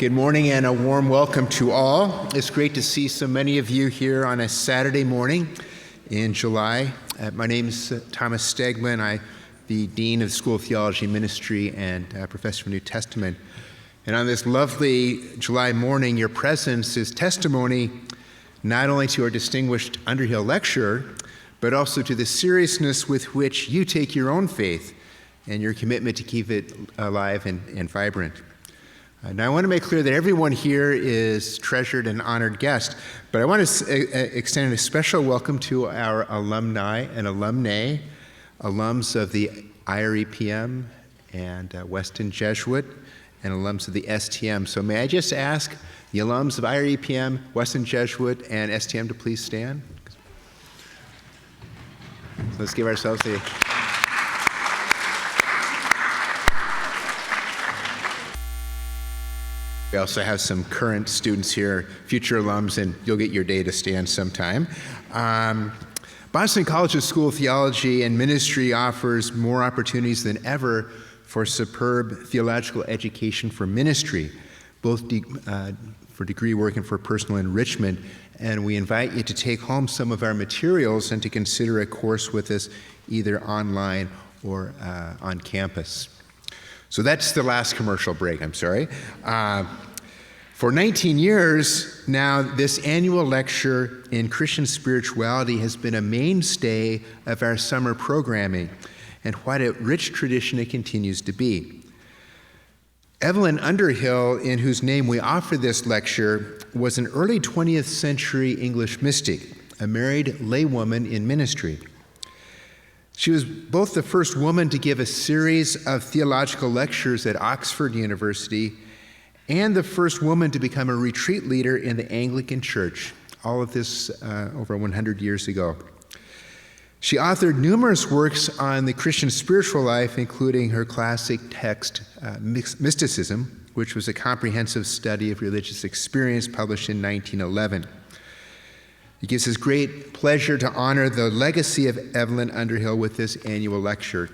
Good morning and a warm welcome to all. It's great to see so many of you here on a Saturday morning in July. My name is Thomas Stegman. I'm the Dean of the School of Theology and Ministry and Professor of New Testament. And on this lovely July morning, your presence is testimony not only to our distinguished Underhill lecturer, but also to the seriousness with which you take your own faith and your commitment to keep it alive and vibrant. Now, I want to make clear that everyone here is treasured and honored guest, but I want to extend a special welcome to our alumni and alumnae, alums of the IREPM and Weston Jesuit, and alums of the STM. So may I just ask the alums of IREPM, Weston Jesuit, and STM to please stand? So let's give ourselves a... We also have some current students here, future alums, and you'll get your day to stand sometime. Boston College's School of Theology and Ministry offers more opportunities than ever for superb theological education for ministry, both for degree work and for personal enrichment. And we invite you to take home some of our materials and to consider a course with us either online or on campus. So that's the last commercial break, I'm sorry. For 19 years now, this annual lecture in Christian spirituality has been a mainstay of our summer programming, and what a rich tradition it continues to be. Evelyn Underhill, in whose name we offer this lecture, was an early 20th century English mystic, a married laywoman in ministry. She was both the first woman to give a series of theological lectures at Oxford University and the first woman to become a retreat leader in the Anglican Church, all of this over 100 years ago. She authored numerous works on the Christian spiritual life, including her classic text, Mysticism, which was a comprehensive study of religious experience published in 1911. It gives us great pleasure to honor the legacy of Evelyn Underhill with this annual lecture.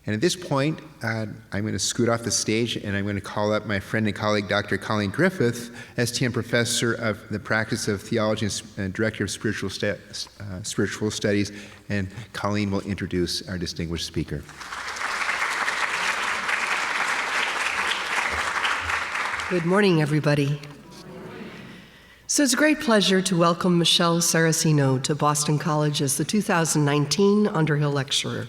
And at this point, I'm going to scoot off the stage and I'm going to call up my friend and colleague, Dr. Colleen Griffith, STM Professor of the Practice of Theology and Director of Spiritual Studies, and Colleen will introduce our distinguished speaker. Good morning, everybody. So it's a great pleasure to welcome Michele Saracino to Boston College as the 2019 Underhill Lecturer.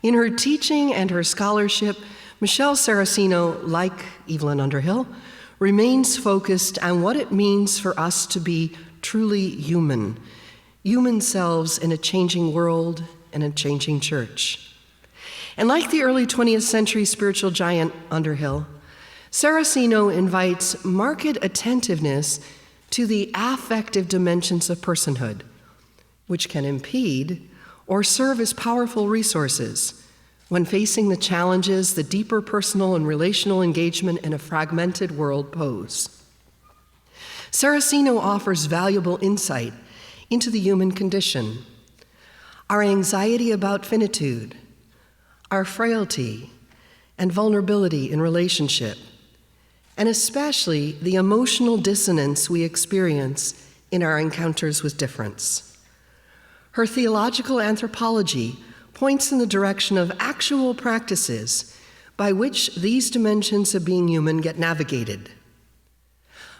In her teaching and her scholarship, Michele Saracino, like Evelyn Underhill, remains focused on what it means for us to be truly human selves in a changing world and a changing church. And like the early 20th century spiritual giant Underhill, Saracino invites marked attentiveness to the affective dimensions of personhood, which can impede or serve as powerful resources when facing the challenges the deeper personal and relational engagement in a fragmented world pose. Saracino offers valuable insight into the human condition, our anxiety about finitude, our frailty and vulnerability in relationship, and especially the emotional dissonance we experience in our encounters with difference. Her theological anthropology points in the direction of actual practices by which these dimensions of being human get navigated.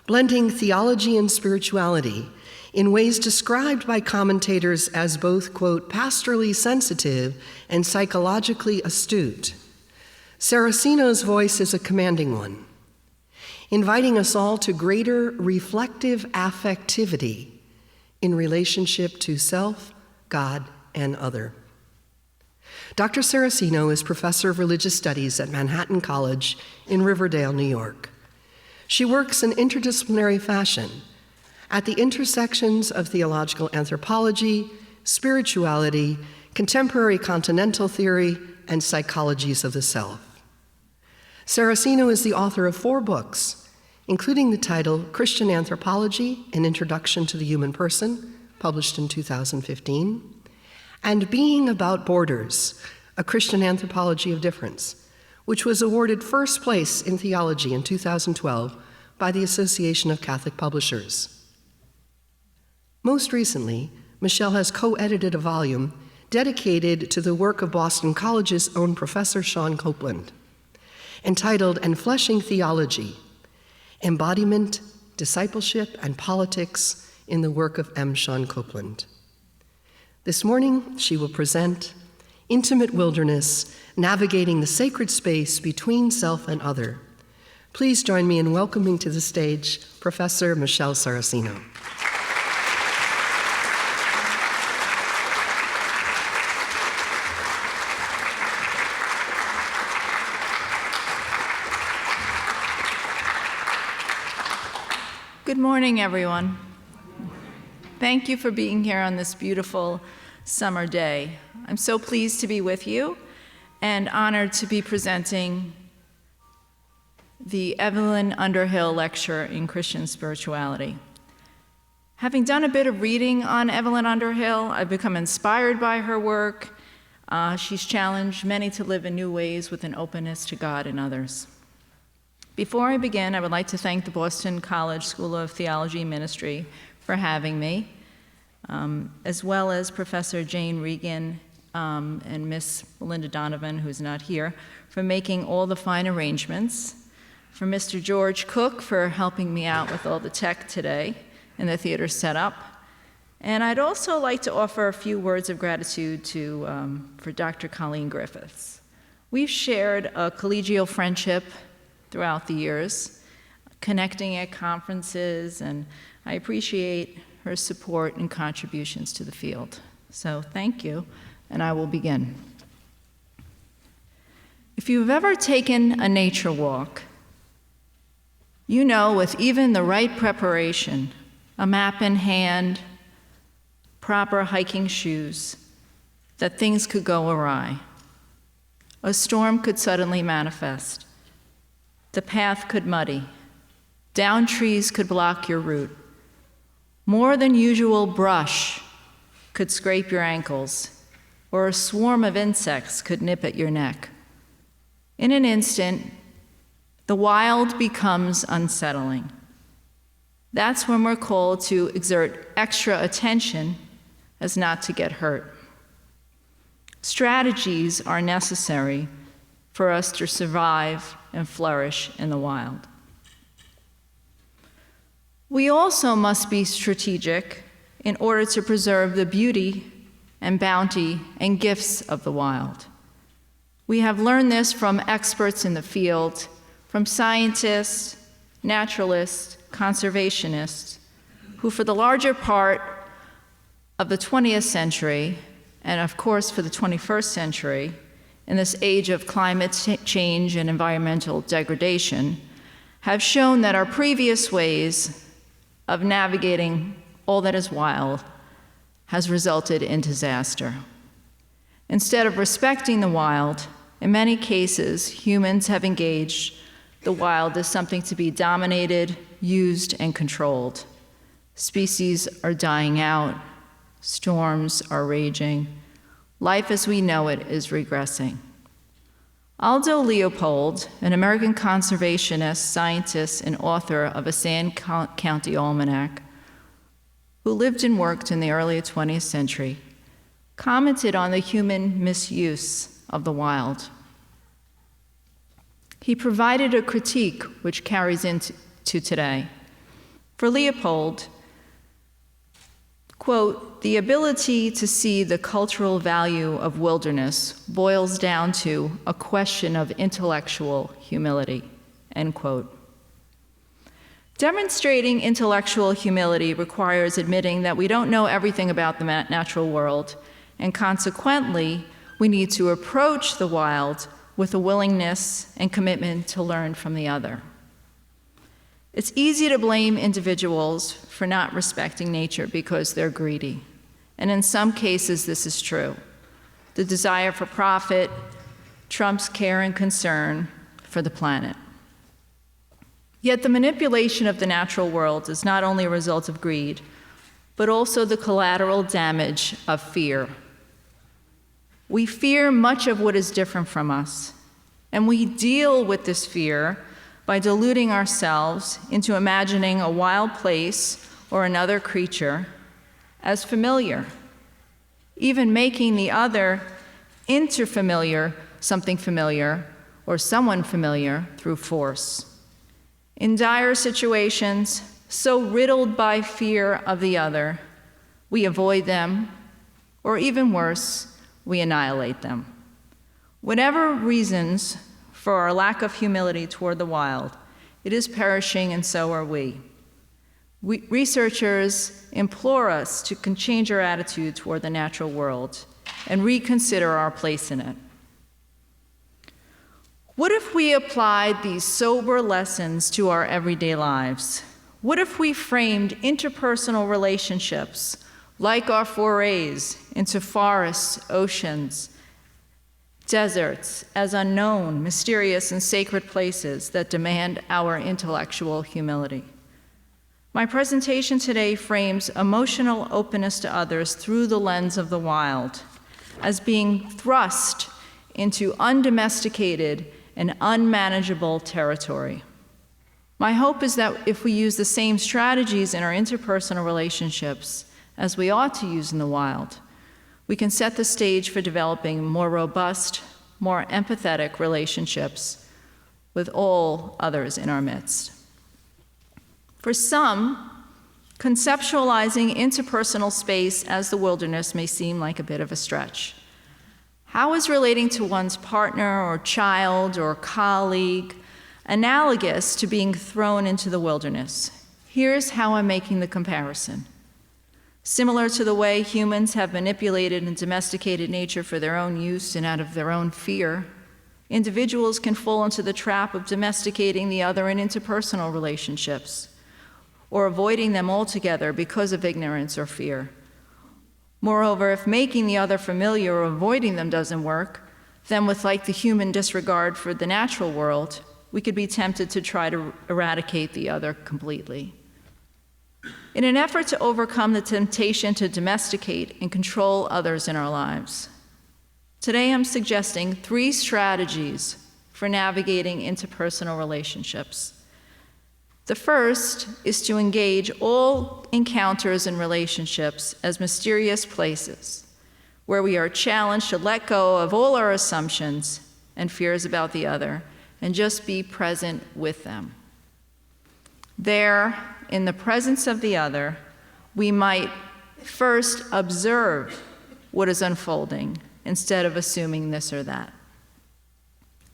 Blending theology and spirituality in ways described by commentators as both, quote, pastorally sensitive and psychologically astute, Saracino's voice is a commanding one, inviting us all to greater reflective affectivity in relationship to self, God, and other. Dr. Saracino is Professor of Religious Studies at Manhattan College in Riverdale, New York. She works in interdisciplinary fashion at the intersections of theological anthropology, spirituality, contemporary continental theory, and psychologies of the self. Saracino is the author of 4 books, including the title Christian Anthropology, An Introduction to the Human Person, published in 2015, and Being About Borders, A Christian Anthropology of Difference, which was awarded first place in theology in 2012 by the Association of Catholic Publishers. Most recently, Michele has co-edited a volume dedicated to the work of Boston College's own Professor Shawn Copeland, entitled Enfleshing Theology: Embodiment, Discipleship, and Politics in the Work of M. Shawn Copeland. This morning, she will present Intimate Wilderness, Navigating the Sacred Space Between Self and Other. Please join me in welcoming to the stage Professor Michele Saracino. Good morning, everyone. Thank you for being here on this beautiful summer day. I'm so pleased to be with you and honored to be presenting the Evelyn Underhill Lecture in Christian Spirituality. Having done a bit of reading on Evelyn Underhill, I've become inspired by her work. She's challenged many to live in new ways with an openness to God and others. Before I begin, I would like to thank the Boston College School of Theology and Ministry for having me, as well as Professor Jane Regan and Miss Belinda Donovan, who's not here, for making all the fine arrangements, for Mr. George Cook for helping me out with all the tech today and the theater setup. And I'd also like to offer a few words of gratitude for Dr. Colleen Griffiths. We've shared a collegial friendship throughout the years, connecting at conferences, and I appreciate her support and contributions to the field. So thank you, and I will begin. If you've ever taken a nature walk, you know with even the right preparation, a map in hand, proper hiking shoes, that things could go awry. A storm could suddenly manifest. The path could muddy. Down trees could block your route. More than usual brush could scrape your ankles, or a swarm of insects could nip at your neck. In an instant, the wild becomes unsettling. That's when we're called to exert extra attention as not to get hurt. Strategies are necessary for us to survive and flourish in the wild. We also must be strategic in order to preserve the beauty and bounty and gifts of the wild. We have learned this from experts in the field, from scientists, naturalists, conservationists, who for the larger part of the 20th century, and of course for the 21st century, in this age of climate change and environmental degradation, have shown that our previous ways of navigating all that is wild has resulted in disaster. Instead of respecting the wild, in many cases, humans have engaged the wild as something to be dominated, used, and controlled. Species are dying out, storms are raging, life as we know it is regressing. Aldo Leopold, an American conservationist, scientist, and author of a Sand County Almanac, who lived and worked in the early 20th century, commented on the human misuse of the wild. He provided a critique which carries into today. For Leopold, quote, "The ability to see the cultural value of wilderness boils down to a question of intellectual humility," end quote. Demonstrating intellectual humility requires admitting that we don't know everything about the natural world, and consequently, we need to approach the wild with a willingness and commitment to learn from the other. It's easy to blame individuals for not respecting nature because they're greedy. And in some cases, this is true. The desire for profit trumps care and concern for the planet. Yet the manipulation of the natural world is not only a result of greed, but also the collateral damage of fear. We fear much of what is different from us, And we deal with this fear by deluding ourselves into imagining a wild place or another creature as familiar, even making the other into familiar, something familiar, or someone familiar through force. In dire situations, so riddled by fear of the other, we avoid them, or even worse, we annihilate them. Whatever reasons for our lack of humility toward the wild, it is perishing, and so are we. Researchers implore us to change our attitude toward the natural world and reconsider our place in it. What if we applied these sober lessons to our everyday lives? What if we framed interpersonal relationships like our forays into forests, oceans, deserts as unknown, mysterious, and sacred places that demand our intellectual humility? My presentation today frames emotional openness to others through the lens of the wild, as being thrust into undomesticated and unmanageable territory. My hope is that if we use the same strategies in our interpersonal relationships as we ought to use in the wild, we can set the stage for developing more robust, more empathetic relationships with all others in our midst. For some, conceptualizing interpersonal space as the wilderness may seem like a bit of a stretch. How is relating to one's partner or child or colleague analogous to being thrown into the wilderness? Here's how I'm making the comparison. Similar to the way humans have manipulated and domesticated nature for their own use and out of their own fear, individuals can fall into the trap of domesticating the other in interpersonal relationships, or avoiding them altogether because of ignorance or fear. Moreover, if making the other familiar or avoiding them doesn't work, then with like the human disregard for the natural world, we could be tempted to try to eradicate the other completely. In an effort to overcome the temptation to domesticate and control others in our lives, today I'm suggesting 3 strategies for navigating interpersonal relationships. The first is to engage all encounters and relationships as mysterious places where we are challenged to let go of all our assumptions and fears about the other and just be present with them. There, in the presence of the other, we might first observe what is unfolding instead of assuming this or that.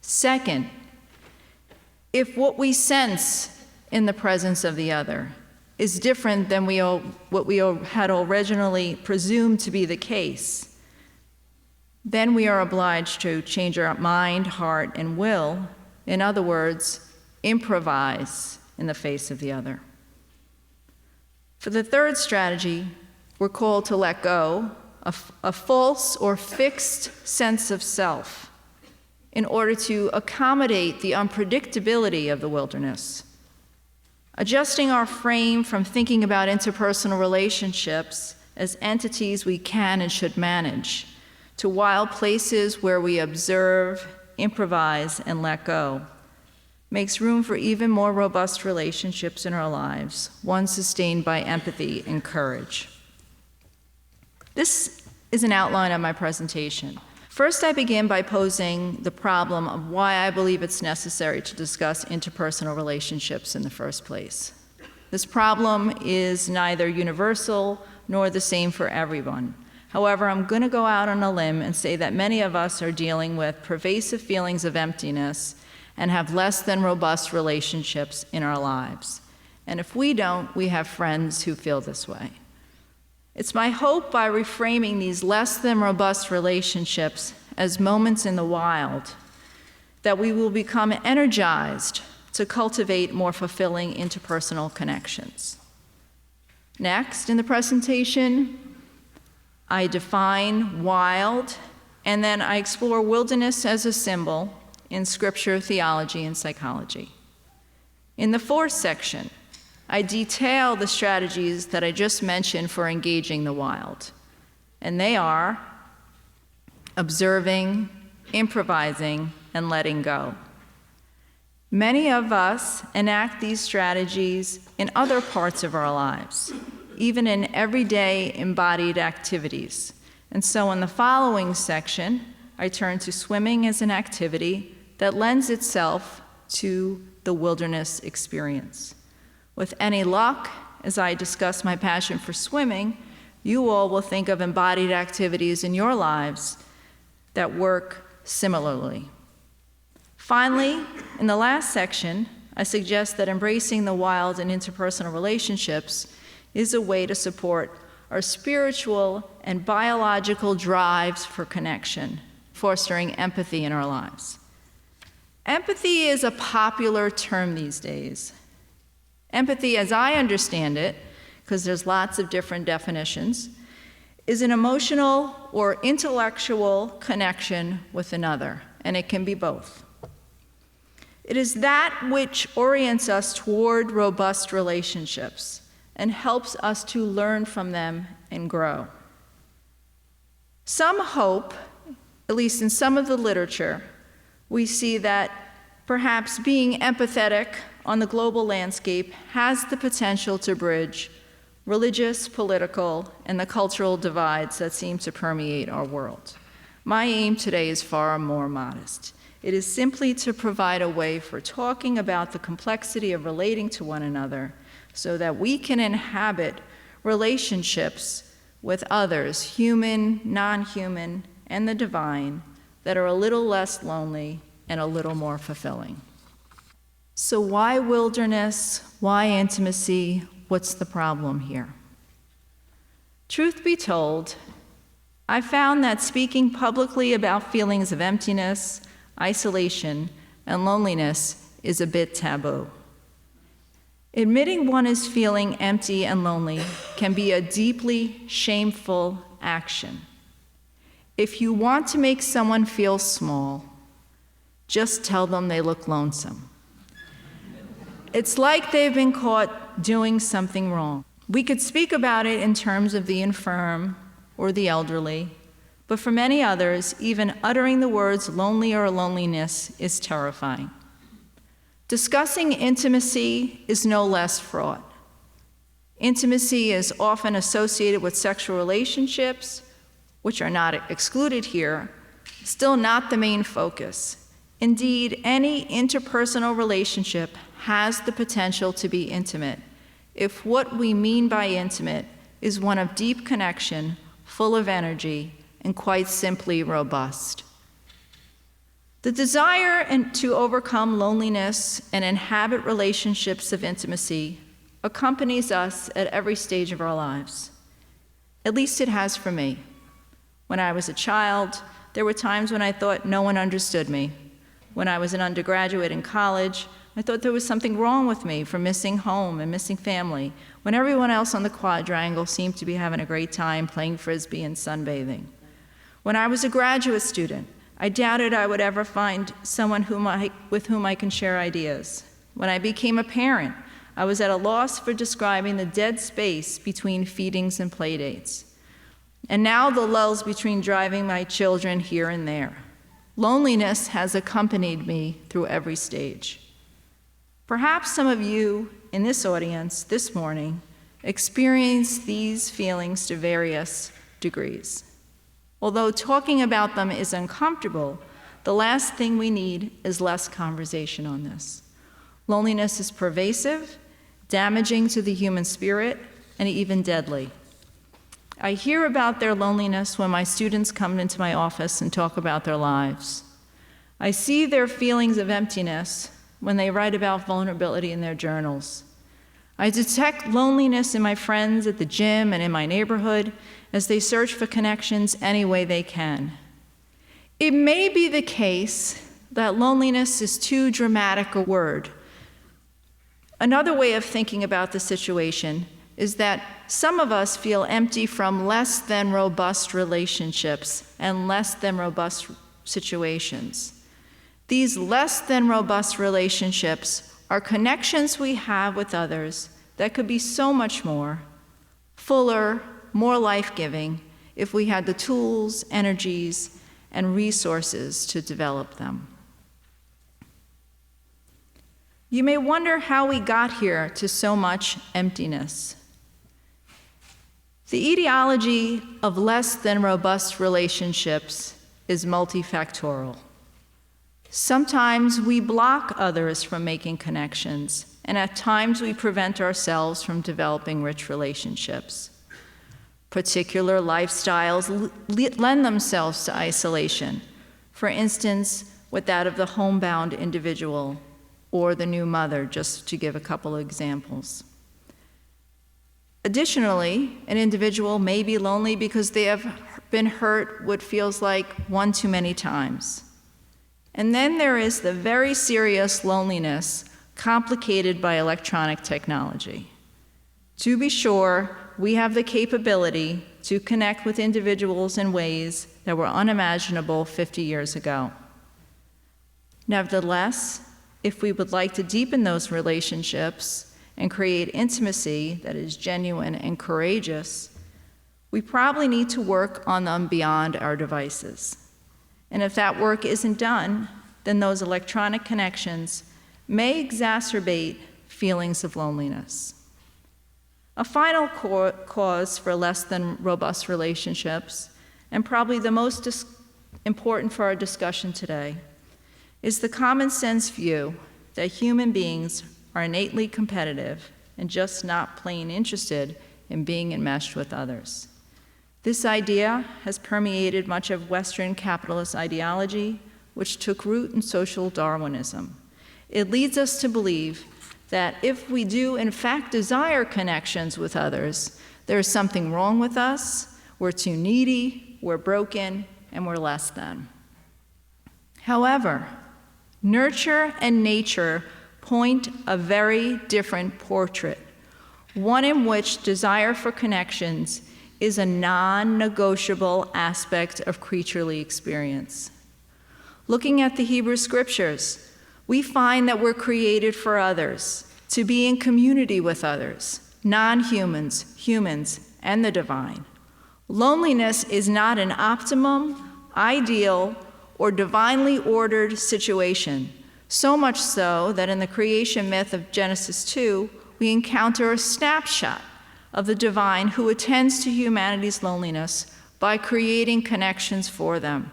Second, if what we sense in the presence of the other is different than what we had originally presumed to be the case, then we are obliged to change our mind, heart, and will. In other words, improvise in the face of the other. For the third strategy, we're called to let go of a false or fixed sense of self in order to accommodate the unpredictability of the wilderness. Adjusting our frame from thinking about interpersonal relationships as entities we can and should manage to wild places where we observe, improvise, and let go makes room for even more robust relationships in our lives, one sustained by empathy and courage. This is an outline of my presentation. First, I begin by posing the problem of why I believe it's necessary to discuss interpersonal relationships in the first place. This problem is neither universal nor the same for everyone. However, I'm going to go out on a limb and say that many of us are dealing with pervasive feelings of emptiness and have less than robust relationships in our lives. And if we don't, we have friends who feel this way. It's my hope by reframing these less than robust relationships as moments in the wild that we will become energized to cultivate more fulfilling interpersonal connections. Next, in the presentation, I define wild, and then I explore wilderness as a symbol in scripture, theology, and psychology. In the fourth section, I detail the strategies that I just mentioned for engaging the wild, and they are observing, improvising, and letting go. Many of us enact these strategies in other parts of our lives, even in everyday embodied activities. And so in the following section, I turn to swimming as an activity that lends itself to the wilderness experience. With any luck, as I discuss my passion for swimming, you all will think of embodied activities in your lives that work similarly. Finally, in the last section, I suggest that embracing the wild in interpersonal relationships is a way to support our spiritual and biological drives for connection, fostering empathy in our lives. Empathy is a popular term these days. Empathy, as I understand it, because there's lots of different definitions, is an emotional or intellectual connection with another, and it can be both. It is that which orients us toward robust relationships and helps us to learn from them and grow. Some hope, at least in some of the literature, we see that perhaps being empathetic on the global landscape has the potential to bridge religious, political, and the cultural divides that seem to permeate our world. My aim today is far more modest. It is simply to provide a way for talking about the complexity of relating to one another so that we can inhabit relationships with others, human, non-human, and the divine, that are a little less lonely and a little more fulfilling. So why wilderness? Why intimacy? What's the problem here? Truth be told, I found that speaking publicly about feelings of emptiness, isolation, and loneliness is a bit taboo. Admitting one is feeling empty and lonely can be a deeply shameful action. If you want to make someone feel small, just tell them they look lonesome. It's like they've been caught doing something wrong. We could speak about it in terms of the infirm or the elderly, but for many others, even uttering the words lonely or loneliness is terrifying. Discussing intimacy is no less fraught. Intimacy is often associated with sexual relationships, which are not excluded here, still not the main focus. Indeed, any interpersonal relationship has the potential to be intimate if what we mean by intimate is one of deep connection, full of energy, and quite simply robust. The desire to overcome loneliness and inhabit relationships of intimacy accompanies us at every stage of our lives. At least it has for me. When I was a child, there were times when I thought no one understood me. When I was an undergraduate in college, I thought there was something wrong with me for missing home and missing family, when everyone else on the quadrangle seemed to be having a great time playing frisbee and sunbathing. When I was a graduate student, I doubted I would ever find someone with whom I can share ideas. When I became a parent, I was at a loss for describing the dead space between feedings and playdates. And now the lulls between driving my children here and there. Loneliness has accompanied me through every stage. Perhaps some of you in this audience this morning experience these feelings to various degrees. Although talking about them is uncomfortable, the last thing we need is less conversation on this. Loneliness is pervasive, damaging to the human spirit, and even deadly. I hear about their loneliness when my students come into my office and talk about their lives. I see their feelings of emptiness when they write about vulnerability in their journals. I detect loneliness in my friends at the gym and in my neighborhood as they search for connections any way they can. It may be the case that loneliness is too dramatic a word. Another way of thinking about the situation is that some of us feel empty from less than robust relationships and less than robust situations. These less than robust relationships are connections we have with others that could be so much more, fuller, more life-giving if we had the tools, energies, and resources to develop them. You may wonder how we got here to so much emptiness. The etiology of less than robust relationships is multifactorial. Sometimes we block others from making connections, and at times we prevent ourselves from developing rich relationships. Particular lifestyles lend themselves to isolation, for instance, with that of the homebound individual or the new mother, just to give a couple of examples. Additionally, an individual may be lonely because they have been hurt what feels like one too many times. And then there is the very serious loneliness complicated by electronic technology. To be sure, we have the capability to connect with individuals in ways that were unimaginable 50 years ago. Nevertheless, if we would like to deepen those relationships and create intimacy that is genuine and courageous, we probably need to work on them beyond our devices. And if that work isn't done, then those electronic connections may exacerbate feelings of loneliness. A final cause for less than robust relationships, and probably the most important for our discussion today, is the common sense view that human beings are innately competitive and just not plain interested in being enmeshed with others. This idea has permeated much of Western capitalist ideology, which took root in social Darwinism. It leads us to believe that if we do in fact desire connections with others, there's something wrong with us, we're too needy, we're broken, and we're less than. However, nurture and nature point a very different portrait, one in which desire for connections is a non-negotiable aspect of creaturely experience. Looking at the Hebrew Scriptures, we find that we're created for others, to be in community with others, non-humans, humans, and the divine. Loneliness is not an optimum, ideal, or divinely ordered situation, so much so that in the creation myth of Genesis 2, we encounter a snapshot of the divine who attends to humanity's loneliness by creating connections for them.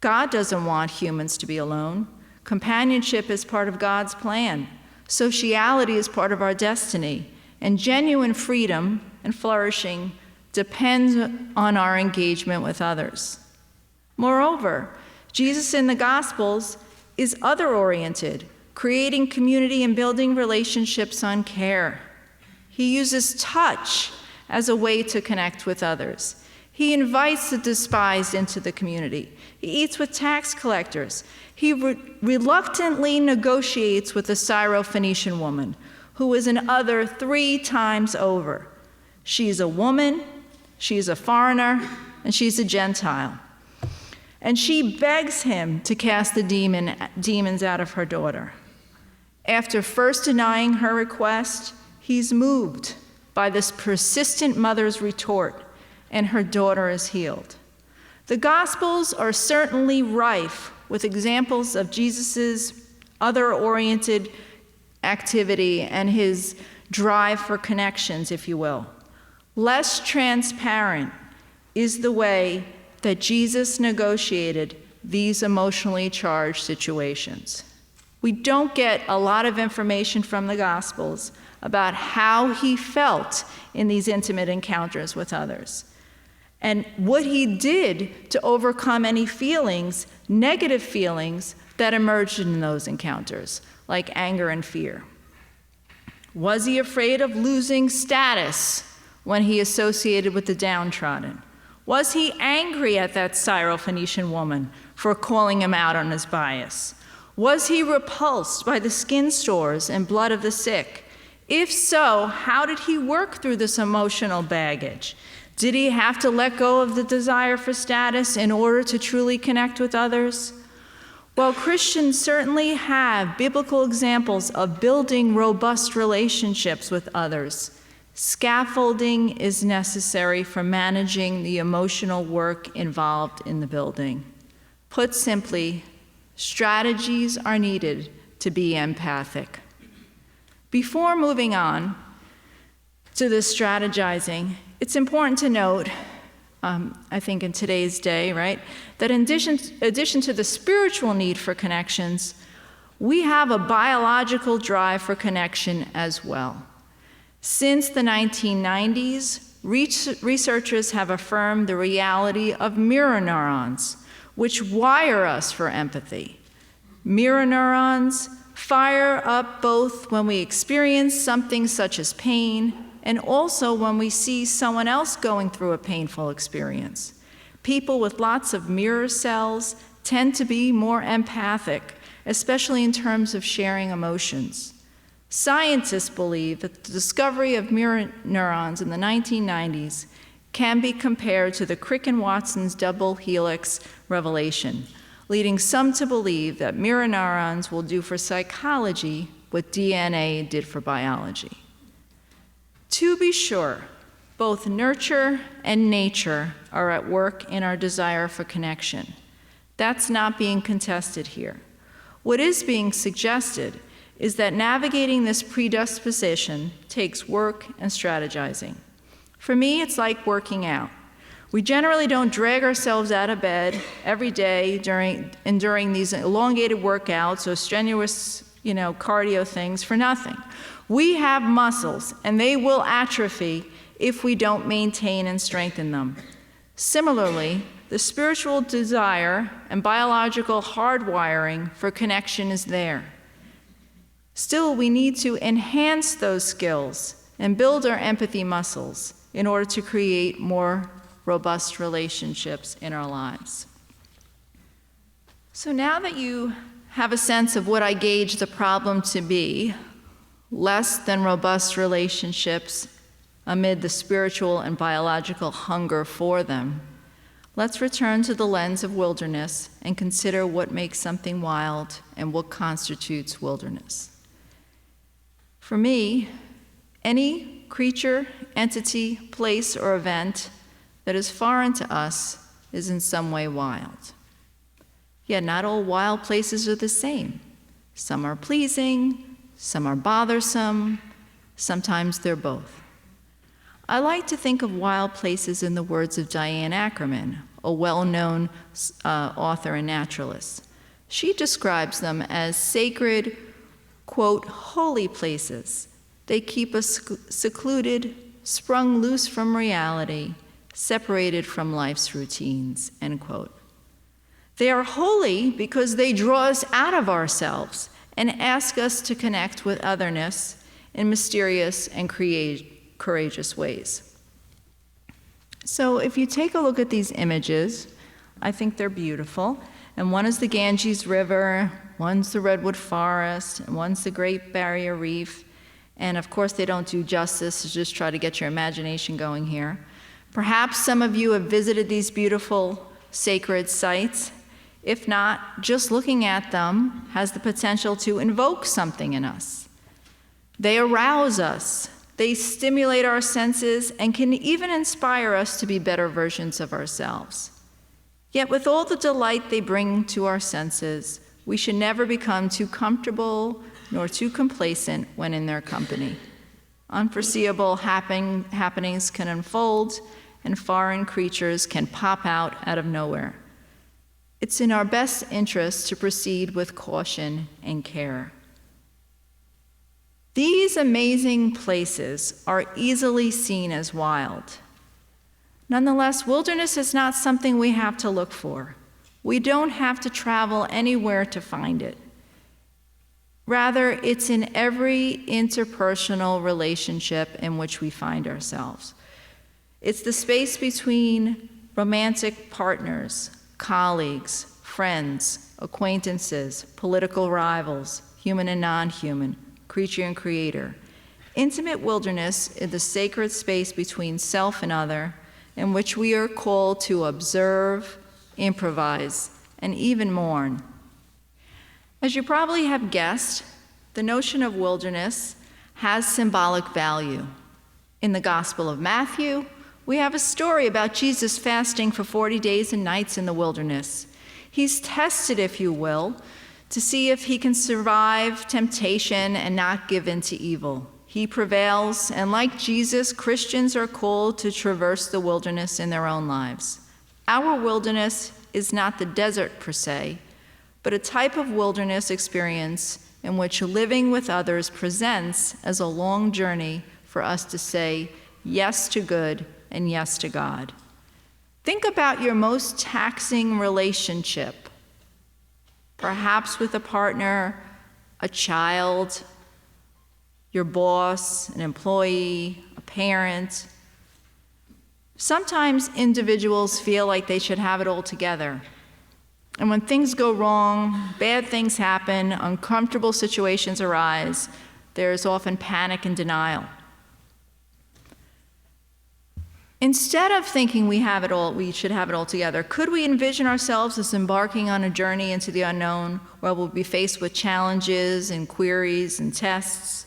God doesn't want humans to be alone. Companionship is part of God's plan. Sociality is part of our destiny. And genuine freedom and flourishing depends on our engagement with others. Moreover, Jesus in the Gospels is other-oriented, creating community and building relationships on care. He uses touch as a way to connect with others. He invites the despised into the community. He eats with tax collectors. He reluctantly negotiates with a Syro-Phoenician woman, who is an other 3 times over. She's a woman, she's a foreigner, and she's a Gentile. And she begs him to cast the demons out of her daughter. After first denying her request, he's moved by this persistent mother's retort, and her daughter is healed. The Gospels are certainly rife with examples of Jesus' other-oriented activity and his drive for connections, if you will. Less transparent is the way that Jesus negotiated these emotionally charged situations. We don't get a lot of information from the Gospels about how he felt in these intimate encounters with others, and what he did to overcome any feelings, negative feelings, that emerged in those encounters, like anger and fear. Was he afraid of losing status when he associated with the downtrodden? Was he angry at that Syro-Phoenician woman for calling him out on his bias? Was he repulsed by the skin sores and blood of the sick? If so, how did he work through this emotional baggage? Did he have to let go of the desire for status in order to truly connect with others? Well, Christians certainly have biblical examples of building robust relationships with others. Scaffolding is necessary for managing the emotional work involved in the building. Put simply, strategies are needed to be empathic. Before moving on to this strategizing, it's important to note, I think in today's day, right, that in addition to the spiritual need for connections, we have a biological drive for connection as well. Since the 1990s, researchers have affirmed the reality of mirror neurons, which wire us for empathy. Mirror neurons fire up both when we experience something such as pain and also when we see someone else going through a painful experience. People with lots of mirror cells tend to be more empathic, especially in terms of sharing emotions. Scientists believe that the discovery of mirror neurons in the 1990s can be compared to the Crick and Watson's double helix revelation, leading some to believe that mirror neurons will do for psychology what DNA did for biology. To be sure, both nurture and nature are at work in our desire for connection. That's not being contested here. What is being suggested is that navigating this predisposition takes work and strategizing. For me, it's like working out. We generally don't drag ourselves out of bed every day during these elongated workouts or strenuous, cardio things for nothing. We have muscles, and they will atrophy if we don't maintain and strengthen them. Similarly, the spiritual desire and biological hardwiring for connection is there. Still, we need to enhance those skills and build our empathy muscles in order to create more robust relationships in our lives. So now that you have a sense of what I gauge the problem to be, less than robust relationships amid the spiritual and biological hunger for them, let's return to the lens of wilderness and consider what makes something wild and what constitutes wilderness. For me, any creature, entity, place, or event that is foreign to us is in some way wild. Yet not all wild places are the same. Some are pleasing, some are bothersome, sometimes they're both. I like to think of wild places in the words of Diane Ackerman, a well-known author and naturalist. She describes them as sacred, quote, holy places. They keep us secluded, sprung loose from reality, separated from life's routines, end quote. They are holy because they draw us out of ourselves and ask us to connect with otherness in mysterious and courageous ways. So if you take a look at these images, I think they're beautiful. And one is the Ganges River, one's the Redwood Forest, and one's the Great Barrier Reef. And of course, they don't do justice to just try to get your imagination going here. Perhaps some of you have visited these beautiful sacred sites. If not, just looking at them has the potential to invoke something in us. They arouse us, they stimulate our senses, and can even inspire us to be better versions of ourselves. Yet with all the delight they bring to our senses, we should never become too comfortable nor too complacent when in their company. Unforeseeable happenings can unfold, and foreign creatures can pop out of nowhere. It's in our best interest to proceed with caution and care. These amazing places are easily seen as wild. Nonetheless, wilderness is not something we have to look for. We don't have to travel anywhere to find it. Rather, it's in every interpersonal relationship in which we find ourselves. It's the space between romantic partners, colleagues, friends, acquaintances, political rivals, human and non-human, creature and creator. Intimate wilderness is the sacred space between self and other, in which we are called to observe, improvise, and even mourn. As you probably have guessed, the notion of wilderness has symbolic value. In the Gospel of Matthew, we have a story about Jesus fasting for 40 days and nights in the wilderness. He's tested, if you will, to see if he can survive temptation and not give in to evil. He prevails, and like Jesus, Christians are called to traverse the wilderness in their own lives. Our wilderness is not the desert per se, but a type of wilderness experience in which living with others presents as a long journey for us to say yes to good and yes to God. Think about your most taxing relationship, perhaps with a partner, a child, your boss, an employee, a parent. Sometimes individuals feel like they should have it all together. And when things go wrong, bad things happen, uncomfortable situations arise, there's often panic and denial. Instead of thinking we should have it all together, could we envision ourselves as embarking on a journey into the unknown where we'll be faced with challenges and queries and tests?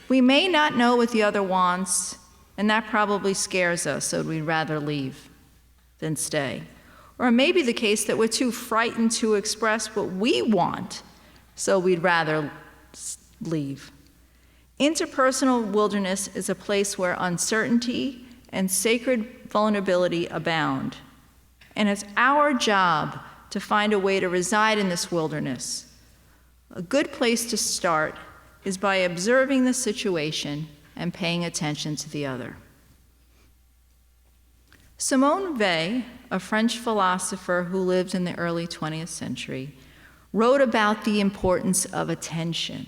We may not know what the other wants, and that probably scares us, so we'd rather leave than stay. Or it may be the case that we're too frightened to express what we want, so we'd rather leave. Interpersonal wilderness is a place where uncertainty and sacred vulnerability abound. And it's our job to find a way to reside in this wilderness. A good place to start is by observing the situation and paying attention to the other. Simone Weil, a French philosopher who lived in the early 20th century, wrote about the importance of attention.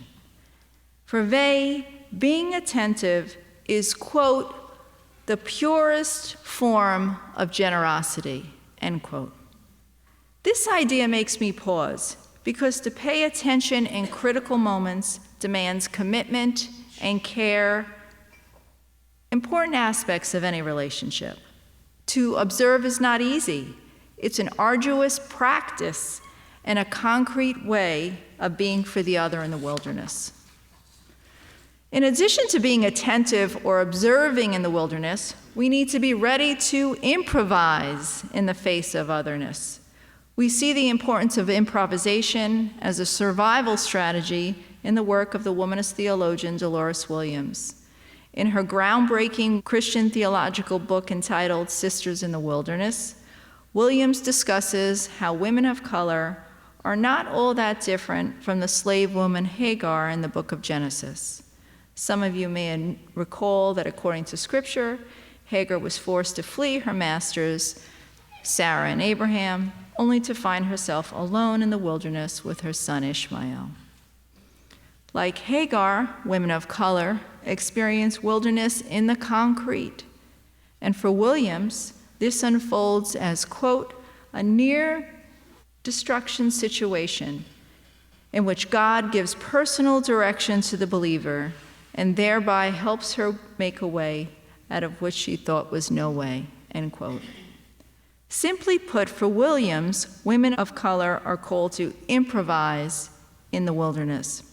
For Weil, being attentive is, quote, the purest form of generosity, end quote. This idea makes me pause, because to pay attention in critical moments demands commitment and care, important aspects of any relationship. To observe is not easy. It's an arduous practice and a concrete way of being for the other in the wilderness. In addition to being attentive or observing in the wilderness, we need to be ready to improvise in the face of otherness. We see the importance of improvisation as a survival strategy in the work of the womanist theologian Dolores Williams. In her groundbreaking Christian theological book entitled Sisters in the Wilderness, Williams discusses how women of color are not all that different from the slave woman Hagar in the book of Genesis. Some of you may recall that according to Scripture, Hagar was forced to flee her masters, Sarah and Abraham, only to find herself alone in the wilderness with her son Ishmael. Like Hagar, women of color experience wilderness in the concrete. And for Williams, this unfolds as, quote, a near destruction situation in which God gives personal direction to the believer and thereby helps her make a way out of which she thought was no way, end quote. Simply put, for Williams, women of color are called to improvise in the wilderness.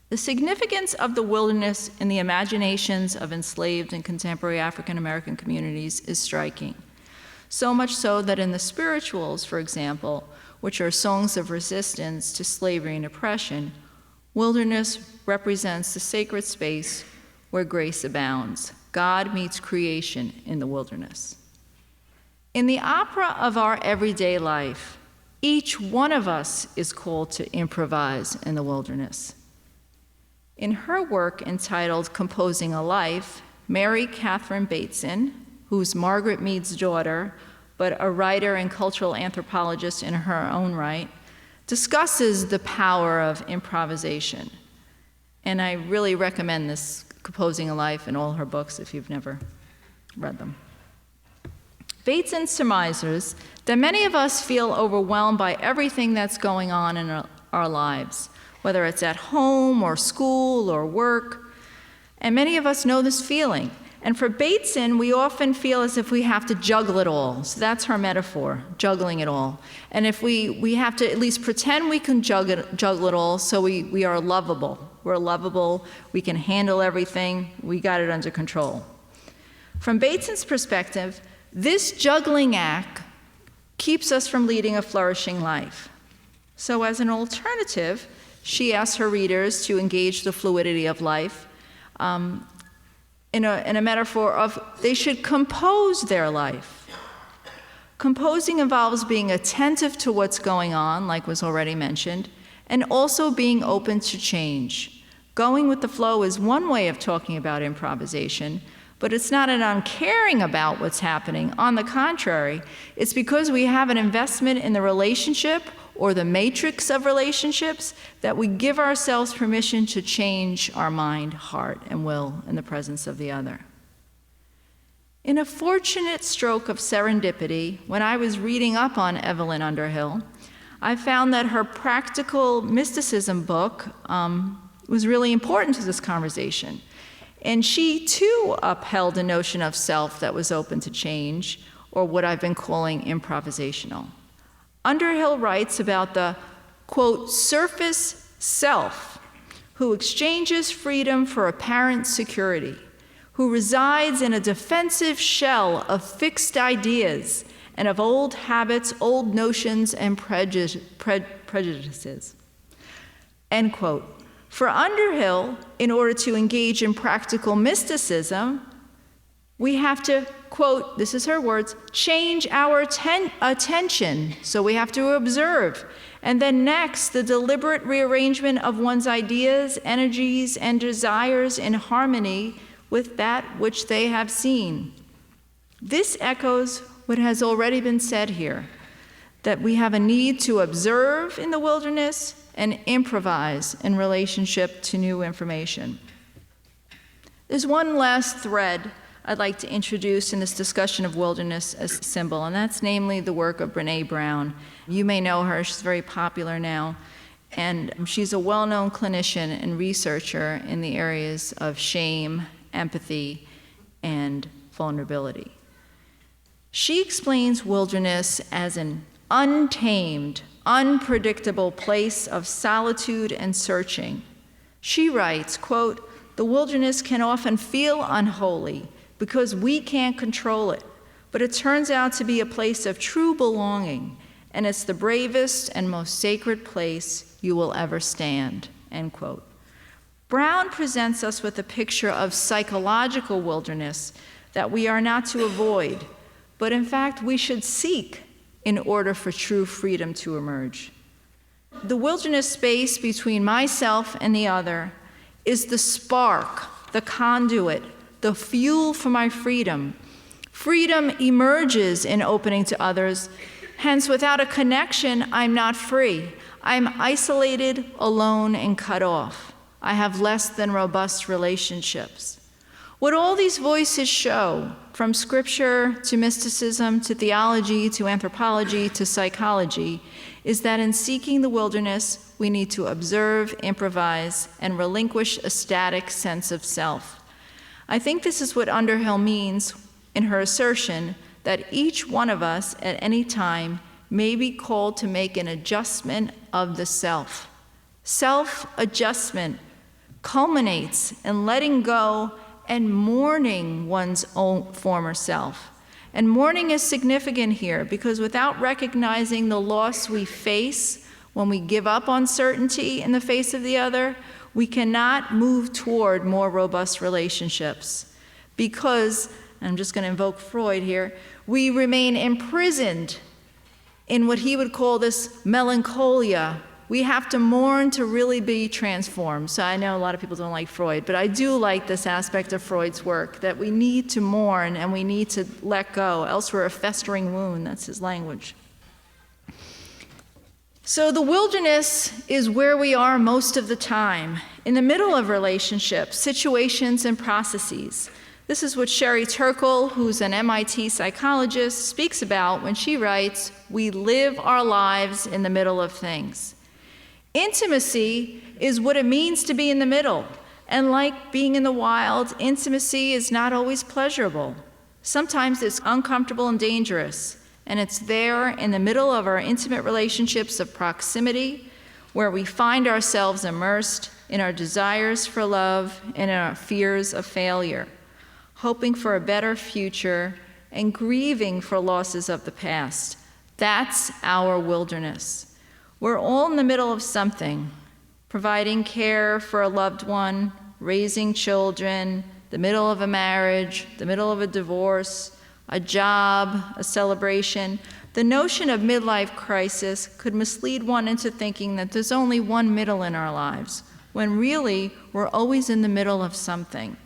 The significance of the wilderness in the imaginations of enslaved and contemporary African American communities is striking. So much so that in the spirituals, for example, which are songs of resistance to slavery and oppression, wilderness represents the sacred space where grace abounds. God meets creation in the wilderness. In the opera of our everyday life, each one of us is called to improvise in the wilderness. In her work entitled Composing a Life, Mary Catherine Bateson, who's Margaret Mead's daughter, but a writer and cultural anthropologist in her own right, discusses the power of improvisation. And I really recommend this Composing a Life and all her books if you've never read them. Bateson surmises that many of us feel overwhelmed by everything that's going on in our lives, whether it's at home or school or work. And many of us know this feeling. And for Bateson, we often feel as if we have to juggle it all. So that's her metaphor, juggling it all. And if we have to at least pretend we can juggle it all so we are lovable. We're lovable, we can handle everything, we got it under control. From Bateson's perspective, this juggling act keeps us from leading a flourishing life. So as an alternative, she asks her readers to engage the fluidity of life in a metaphor of they should compose their life. Composing involves being attentive to what's going on, like was already mentioned, and also being open to change. Going with the flow is one way of talking about improvisation, but it's not an uncaring about what's happening. On the contrary, it's because we have an investment in the relationship or the matrix of relationships that we give ourselves permission to change our mind, heart, and will in the presence of the other. In a fortunate stroke of serendipity, when I was reading up on Evelyn Underhill, I found that her practical mysticism book was really important to this conversation. And she, too, upheld a notion of self that was open to change, or what I've been calling improvisational. Underhill writes about the, quote, surface self, who exchanges freedom for apparent security, who resides in a defensive shell of fixed ideas and of old habits, old notions, and prejudices, end quote. For Underhill, in order to engage in practical mysticism, we have to, quote, this is her words, change our attention, so we have to observe. And then next, the deliberate rearrangement of one's ideas, energies, and desires in harmony with that which they have seen. This echoes what has already been said here, that we have a need to observe in the wilderness and improvise in relationship to new information. There's one last thread I'd like to introduce in this discussion of wilderness as a symbol, and that's namely the work of Brené Brown. You may know her, she's very popular now, and she's a well-known clinician and researcher in the areas of shame, empathy, and vulnerability. She explains wilderness as an untamed, unpredictable place of solitude and searching. She writes, quote, the wilderness can often feel unholy because we can't control it, but it turns out to be a place of true belonging, and it's the bravest and most sacred place you will ever stand, end quote. Brown presents us with a picture of psychological wilderness that we are not to avoid, but in fact we should seek in order for true freedom to emerge. The wilderness space between myself and the other is the spark, the conduit, the fuel for my freedom. Freedom emerges in opening to others. Hence, without a connection, I'm not free. I'm isolated, alone, and cut off. I have less than robust relationships. What all these voices show, from scripture to mysticism to theology to anthropology to psychology, is that in seeking the wilderness, we need to observe, improvise, and relinquish a static sense of self. I think this is what Underhill means in her assertion that each one of us at any time may be called to make an adjustment of the self. Self-adjustment culminates in letting go and mourning one's own former self. And mourning is significant here because without recognizing the loss we face when we give up on certainty in the face of the other, we cannot move toward more robust relationships. Because, I'm just going to invoke Freud here, we remain imprisoned in what he would call this melancholia. We have to mourn to really be transformed. So I know a lot of people don't like Freud, but I do like this aspect of Freud's work, that we need to mourn and we need to let go, else we're a festering wound. That's his language. So the wilderness is where we are most of the time, in the middle of relationships, situations, and processes. This is what Sherry Turkle, who's an MIT psychologist, speaks about when she writes, "We live our lives in the middle of things." Intimacy is what it means to be in the middle. And like being in the wild, intimacy is not always pleasurable. Sometimes it's uncomfortable and dangerous. And it's there in the middle of our intimate relationships of proximity where we find ourselves immersed in our desires for love and in our fears of failure, hoping for a better future and grieving for losses of the past. That's our wilderness. We're all in the middle of something, providing care for a loved one, raising children, the middle of a marriage, the middle of a divorce, a job, a celebration. The notion of midlife crisis could mislead one into thinking that there's only one middle in our lives, when really we're always in the middle of something,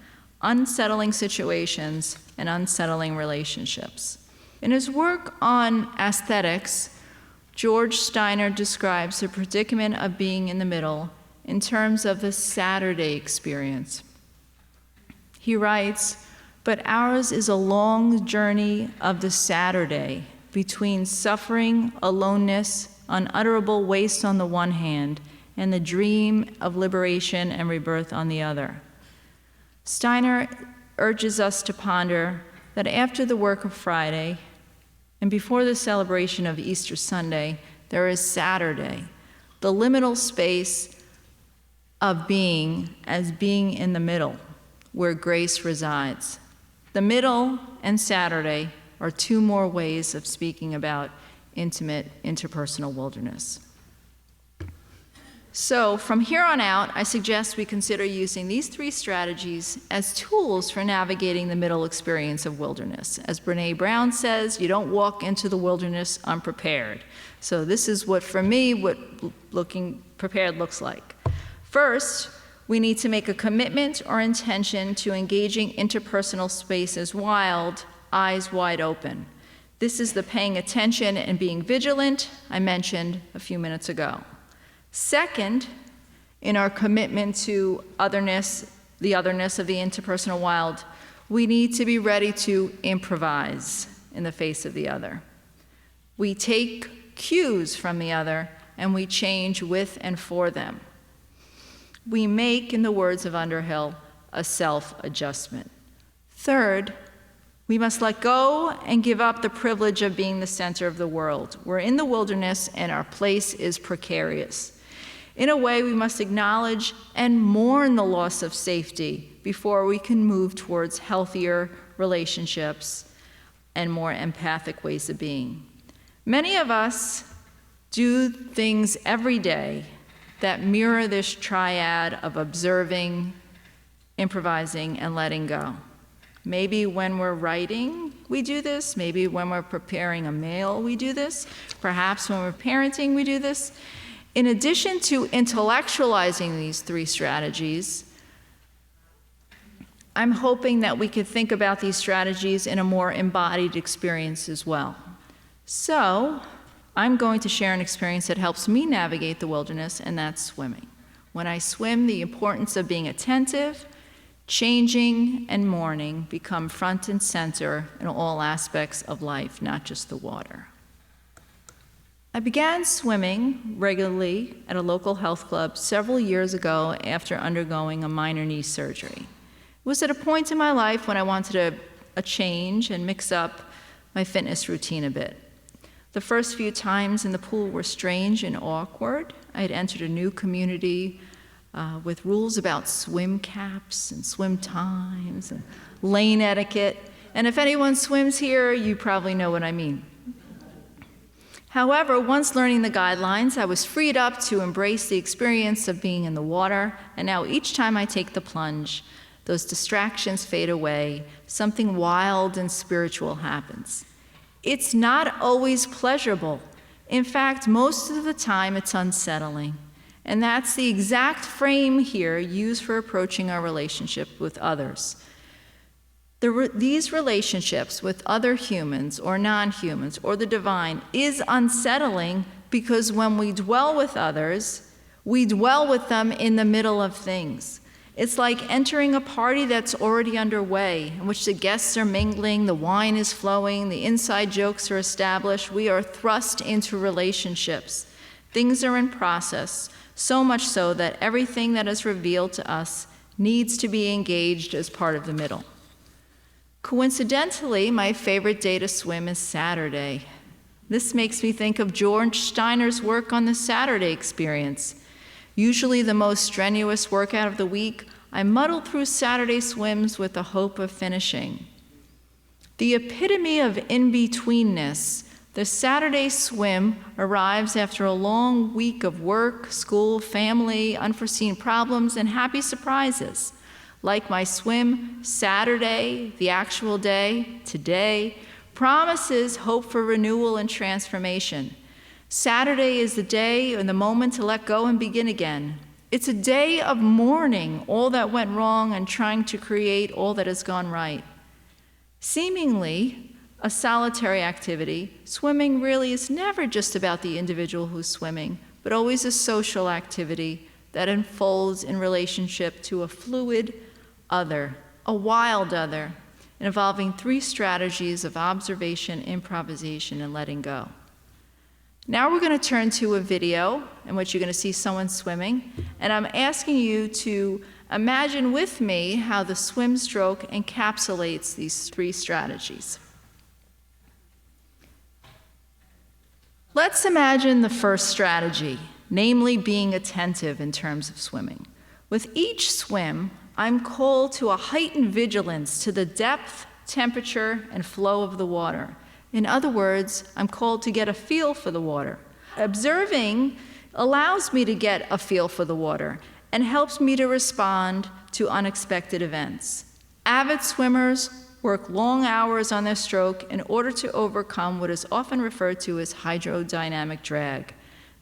unsettling situations and unsettling relationships. In his work on aesthetics, George Steiner describes the predicament of being in the middle in terms of the Saturday experience. He writes, "But ours is a long journey of the Saturday between suffering, aloneness, unutterable waste on the one hand, and the dream of liberation and rebirth on the other." Steiner urges us to ponder that after the work of Friday and before the celebration of Easter Sunday, there is Saturday, the liminal space of being as being in the middle, where grace resides. The middle and Saturday are two more ways of speaking about intimate, interpersonal wilderness. So from here on out, I suggest we consider using these three strategies as tools for navigating the middle experience of wilderness. As Brené Brown says, you don't walk into the wilderness unprepared. So this is what, for me, what looking prepared looks like. First, we need to make a commitment or intention to engaging interpersonal spaces wild, eyes wide open. This is the paying attention and being vigilant I mentioned a few minutes ago. Second, in our commitment to otherness, the otherness of the interpersonal wild, we need to be ready to improvise in the face of the other. We take cues from the other and we change with and for them. We make, in the words of Underhill, a self-adjustment. Third, we must let go and give up the privilege of being the center of the world. We're in the wilderness and our place is precarious. In a way, we must acknowledge and mourn the loss of safety before we can move towards healthier relationships and more empathic ways of being. Many of us do things every day that mirror this triad of observing, improvising, and letting go. Maybe when we're writing, we do this. Maybe when we're preparing a meal, we do this. Perhaps when we're parenting, we do this. In addition to intellectualizing these three strategies, I'm hoping that we could think about these strategies in a more embodied experience as well. So, I'm going to share an experience that helps me navigate the wilderness, and that's swimming. When I swim, the importance of being attentive, changing, and mourning become front and center in all aspects of life, not just the water. I began swimming regularly at a local health club several years ago after undergoing a minor knee surgery. It was at a point in my life when I wanted a change and mix up my fitness routine a bit. The first few times in the pool were strange and awkward. I had entered a new community with rules about swim caps and swim times and lane etiquette. And if anyone swims here, you probably know what I mean. However, once learning the guidelines, I was freed up to embrace the experience of being in the water, and now each time I take the plunge, those distractions fade away, something wild and spiritual happens. It's not always pleasurable. In fact, most of the time it's unsettling. And that's the exact frame here used for approaching our relationship with others. These relationships with other humans or non-humans or the divine is unsettling because when we dwell with others, we dwell with them in the middle of things. It's like entering a party that's already underway, in which the guests are mingling, the wine is flowing, the inside jokes are established. We are thrust into relationships. Things are in process, so much so that everything that is revealed to us needs to be engaged as part of the middle. Coincidentally, my favorite day to swim is Saturday. This makes me think of George Steiner's work on the Saturday experience. Usually the most strenuous workout of the week, I muddle through Saturday swims with the hope of finishing. The epitome of in-betweenness, The Saturday swim arrives after a long week of work, school, family, unforeseen problems, and happy surprises. Like my swim, Saturday, the actual day, today, promises hope for renewal and transformation. Saturday is the day and the moment to let go and begin again. It's a day of mourning all that went wrong and trying to create all that has gone right. Seemingly a solitary activity, swimming really is never just about the individual who's swimming, but always a social activity that unfolds in relationship to a fluid other, a wild other, involving 3 strategies of observation, improvisation, and letting go. Now we're going to turn to a video in which you're going to see someone swimming, and I'm asking you to imagine with me how the swim stroke encapsulates these 3 strategies. Let's imagine the first strategy, namely being attentive in terms of swimming. With each swim, I'm called to a heightened vigilance to the depth, temperature, and flow of the water. In other words, I'm called to get a feel for the water. Observing allows me to get a feel for the water and helps me to respond to unexpected events. Avid swimmers work long hours on their stroke in order to overcome what is often referred to as hydrodynamic drag.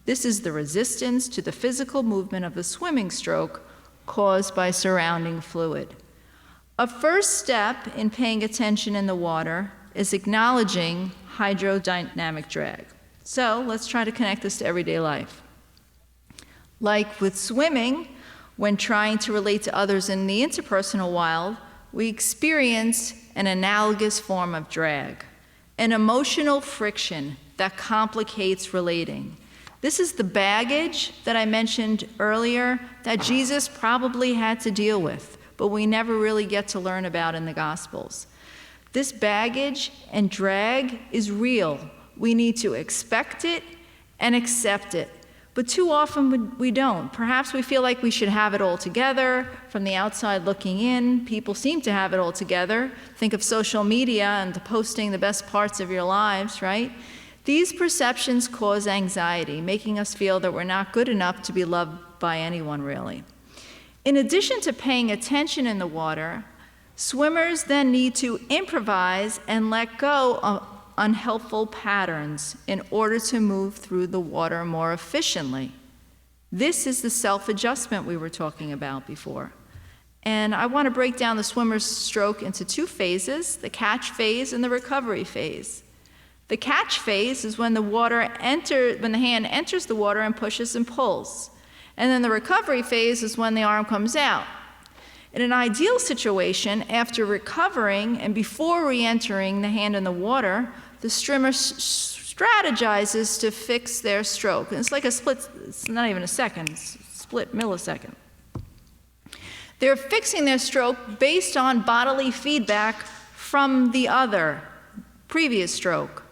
This is the resistance to the physical movement of the swimming stroke caused by surrounding fluid. A first step in paying attention in the water is acknowledging hydrodynamic drag. So let's try to connect this to everyday life. Like with swimming, when trying to relate to others in the interpersonal wild, we experience an analogous form of drag, an emotional friction that complicates relating. This is the baggage that I mentioned earlier that Jesus probably had to deal with, but we never really get to learn about in the Gospels. This baggage and drag is real. We need to expect it and accept it. But too often we don't. Perhaps we feel like we should have it all together. From the outside looking in, people seem to have it all together. Think of social media and posting the best parts of your lives, right? These perceptions cause anxiety, making us feel that we're not good enough to be loved by anyone, really. In addition to paying attention in the water, swimmers then need to improvise and let go of unhelpful patterns in order to move through the water more efficiently. This is the self-adjustment we were talking about before. And I want to break down the swimmer's stroke into 2 phases, the catch phase and the recovery phase. The catch phase is when the hand enters the water and pushes and pulls. And then the recovery phase is when the arm comes out. In an ideal situation, after recovering and before re-entering the hand in the water, the swimmer strategizes to fix their stroke. And it's like a split, it's not even a second, it's a split millisecond. They're fixing their stroke based on bodily feedback from the other, previous stroke.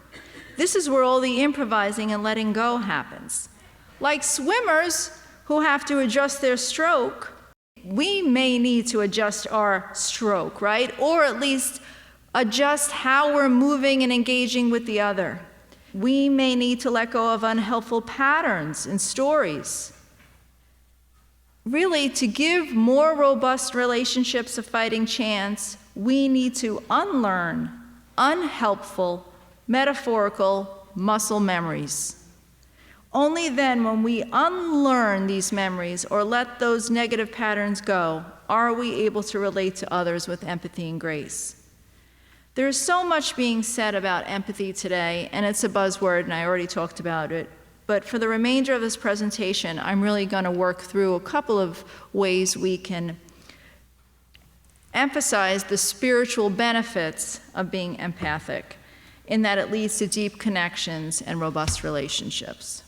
This is where all the improvising and letting go happens. Like swimmers who have to adjust their stroke, we may need to adjust our stroke, right? Or at least adjust how we're moving and engaging with the other. We may need to let go of unhelpful patterns and stories. Really, to give more robust relationships a fighting chance, we need to unlearn unhelpful, metaphorical muscle memories. Only then, when we unlearn these memories or let those negative patterns go, are we able to relate to others with empathy and grace. There is so much being said about empathy today, and it's a buzzword, and I already talked about it. But for the remainder of this presentation, I'm really going to work through a couple of ways we can emphasize the spiritual benefits of being empathic, in that it leads to deep connections and robust relationships.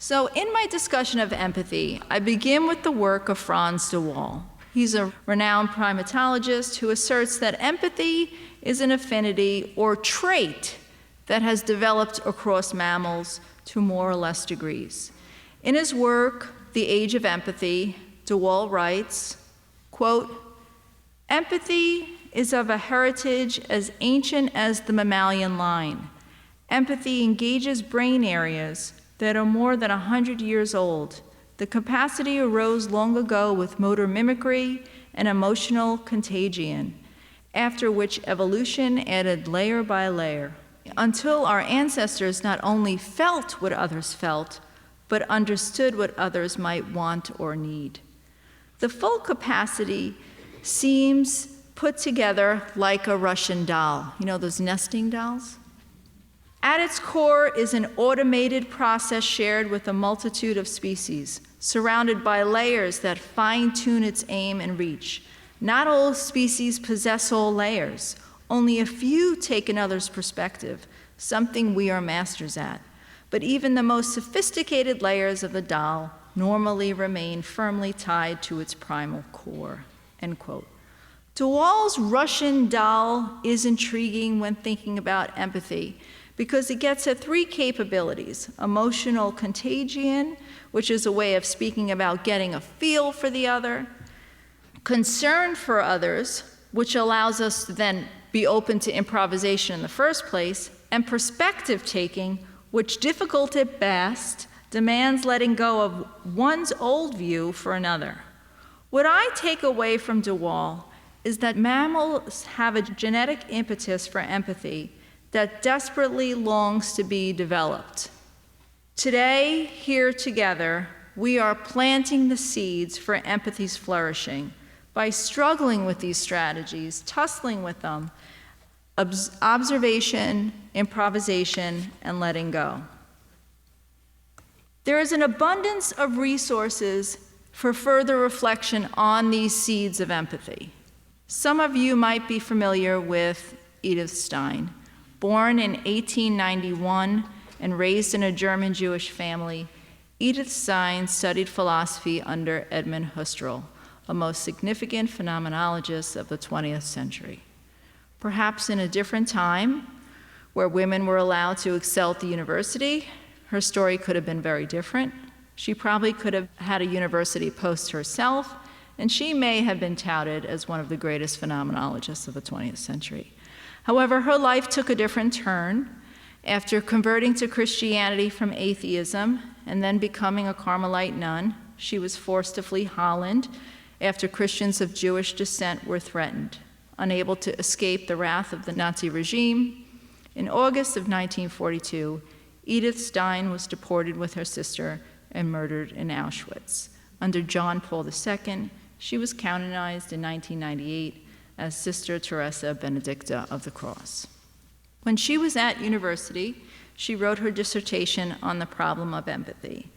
So in my discussion of empathy, I begin with the work of Frans de Waal. He's a renowned primatologist who asserts that empathy is an affinity or trait that has developed across mammals to more or less degrees. In his work, The Age of Empathy, de Waal writes, quote, "Empathy is of a heritage as ancient as the mammalian line. Empathy engages brain areas that are more than 100 years old. The capacity arose long ago with motor mimicry and emotional contagion, after which evolution added layer by layer, until our ancestors not only felt what others felt, but understood what others might want or need. The full capacity seems put together like a Russian doll. You know those nesting dolls? At its core is an automated process shared with a multitude of species, surrounded by layers that fine-tune its aim and reach. Not all species possess all layers. Only a few take another's perspective, something we are masters at. But even the most sophisticated layers of the doll normally remain firmly tied to its primal core, end quote. De Waal's Russian doll is intriguing when thinking about empathy because it gets at three capabilities: emotional contagion, which is a way of speaking about getting a feel for the other; concern for others, which allows us to then be open to improvisation in the first place; and perspective taking, which, difficult at best, demands letting go of one's old view for another. What I take away from de Waal is that mammals have a genetic impetus for empathy that desperately longs to be developed. Today, here together, we are planting the seeds for empathy's flourishing by struggling with these strategies, tussling with them, observation, improvisation, and letting go. There is an abundance of resources for further reflection on these seeds of empathy. Some of you might be familiar with Edith Stein. Born in 1891 and raised in a German Jewish family, Edith Stein studied philosophy under Edmund Husserl, a most significant phenomenologist of the 20th century. Perhaps in a different time, where women were allowed to excel at the university, her story could have been very different. She probably could have had a university post herself, and she may have been touted as one of the greatest phenomenologists of the 20th century. However, her life took a different turn. After converting to Christianity from atheism and then becoming a Carmelite nun, she was forced to flee Holland after Christians of Jewish descent were threatened. Unable to escape the wrath of the Nazi regime, in August of 1942, Edith Stein was deported with her sister and murdered in Auschwitz. Under John Paul II, she was canonized in 1998 as Sister Teresa Benedicta of the Cross. When she was at university, she wrote her dissertation on the problem of empathy.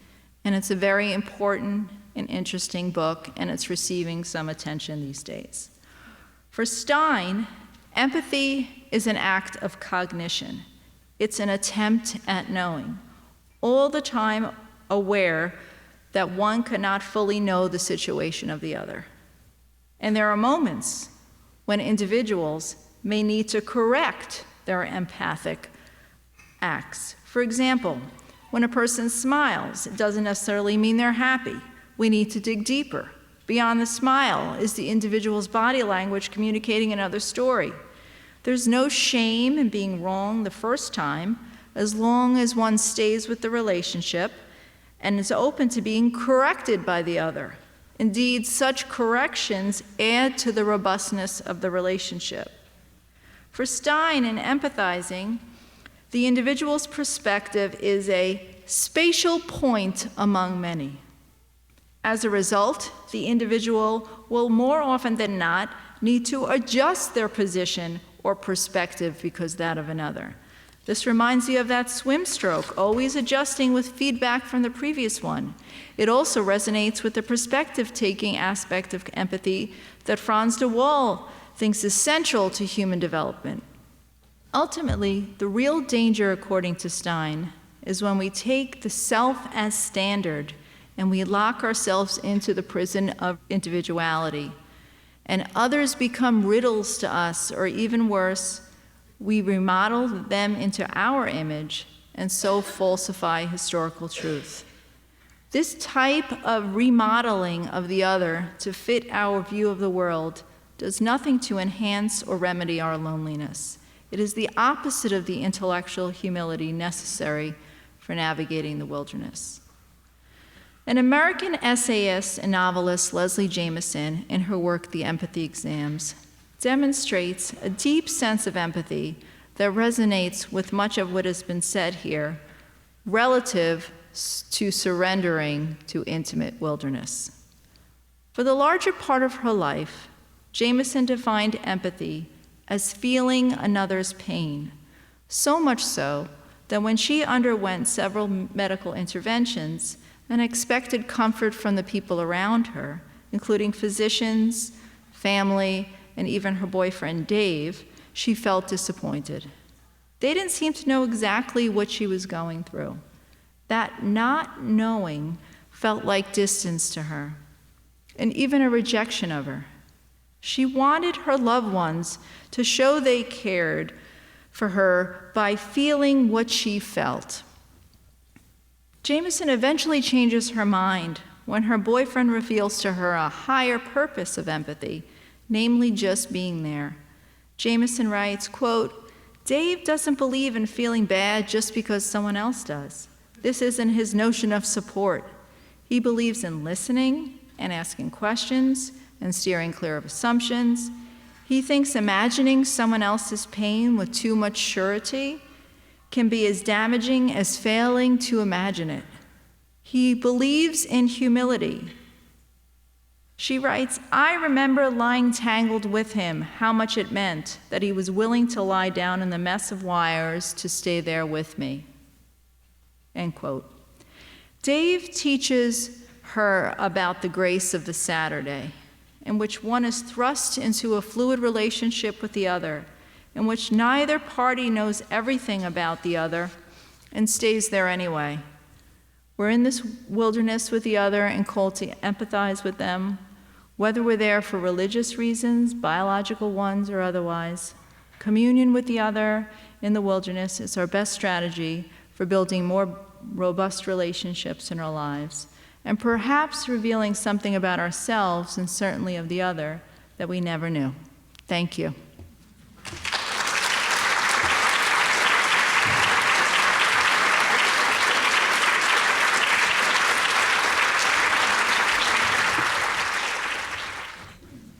And it's a very important and interesting book, and it's receiving some attention these days. For Stein, empathy is an act of cognition. It's an attempt at knowing, all the time aware that one cannot fully know the situation of the other. And there are moments when individuals may need to correct their empathic acts. For example, when a person smiles, it doesn't necessarily mean they're happy. We need to dig deeper. Beyond the smile is the individual's body language communicating another story. There's no shame in being wrong the first time, as long as one stays with the relationship and is open to being corrected by the other. Indeed, such corrections add to the robustness of the relationship. For Stein, in empathizing, the individual's perspective is a spatial point among many. As a result, the individual will more often than not need to adjust their position or perspective because that of another. This reminds you of that swim stroke, always adjusting with feedback from the previous one. It also resonates with the perspective-taking aspect of empathy that Frans de Waal thinks is central to human development. Ultimately, the real danger, according to Stein, is when we take the self as standard and we lock ourselves into the prison of individuality, and others become riddles to us, or even worse, we remodel them into our image and so falsify historical truth. This type of remodeling of the other to fit our view of the world does nothing to enhance or remedy our loneliness. It is the opposite of the intellectual humility necessary for navigating the wilderness. An American essayist and novelist, Leslie Jamison, in her work, The Empathy Exams, demonstrates a deep sense of empathy that resonates with much of what has been said here relative to surrendering to intimate wilderness. For the larger part of her life, Jamison defined empathy as feeling another's pain, so much so that when she underwent several medical interventions and expected comfort from the people around her, including physicians, family, and even her boyfriend Dave, she felt disappointed. They didn't seem to know exactly what she was going through. That not knowing felt like distance to her, and even a rejection of her. She wanted her loved ones to show they cared for her by feeling what she felt. Jamison eventually changes her mind when her boyfriend reveals to her a higher purpose of empathy, namely just being there. Jamison writes, quote, "Dave doesn't believe in feeling bad just because someone else does. This isn't his notion of support. He believes in listening and asking questions and steering clear of assumptions. He thinks imagining someone else's pain with too much surety can be as damaging as failing to imagine it. He believes in humility." She writes, "I remember lying tangled with him, how much it meant that he was willing to lie down in the mess of wires to stay there with me." End quote. Dave teaches her about the grace of the Saturday, in which one is thrust into a fluid relationship with the other, in which neither party knows everything about the other and stays there anyway. We're in this wilderness with the other and called to empathize with them, whether we're there for religious reasons, biological ones, or otherwise. Communion with the other in the wilderness is our best strategy for building more robust relationships in our lives, and perhaps revealing something about ourselves and certainly of the other that we never knew. Thank you.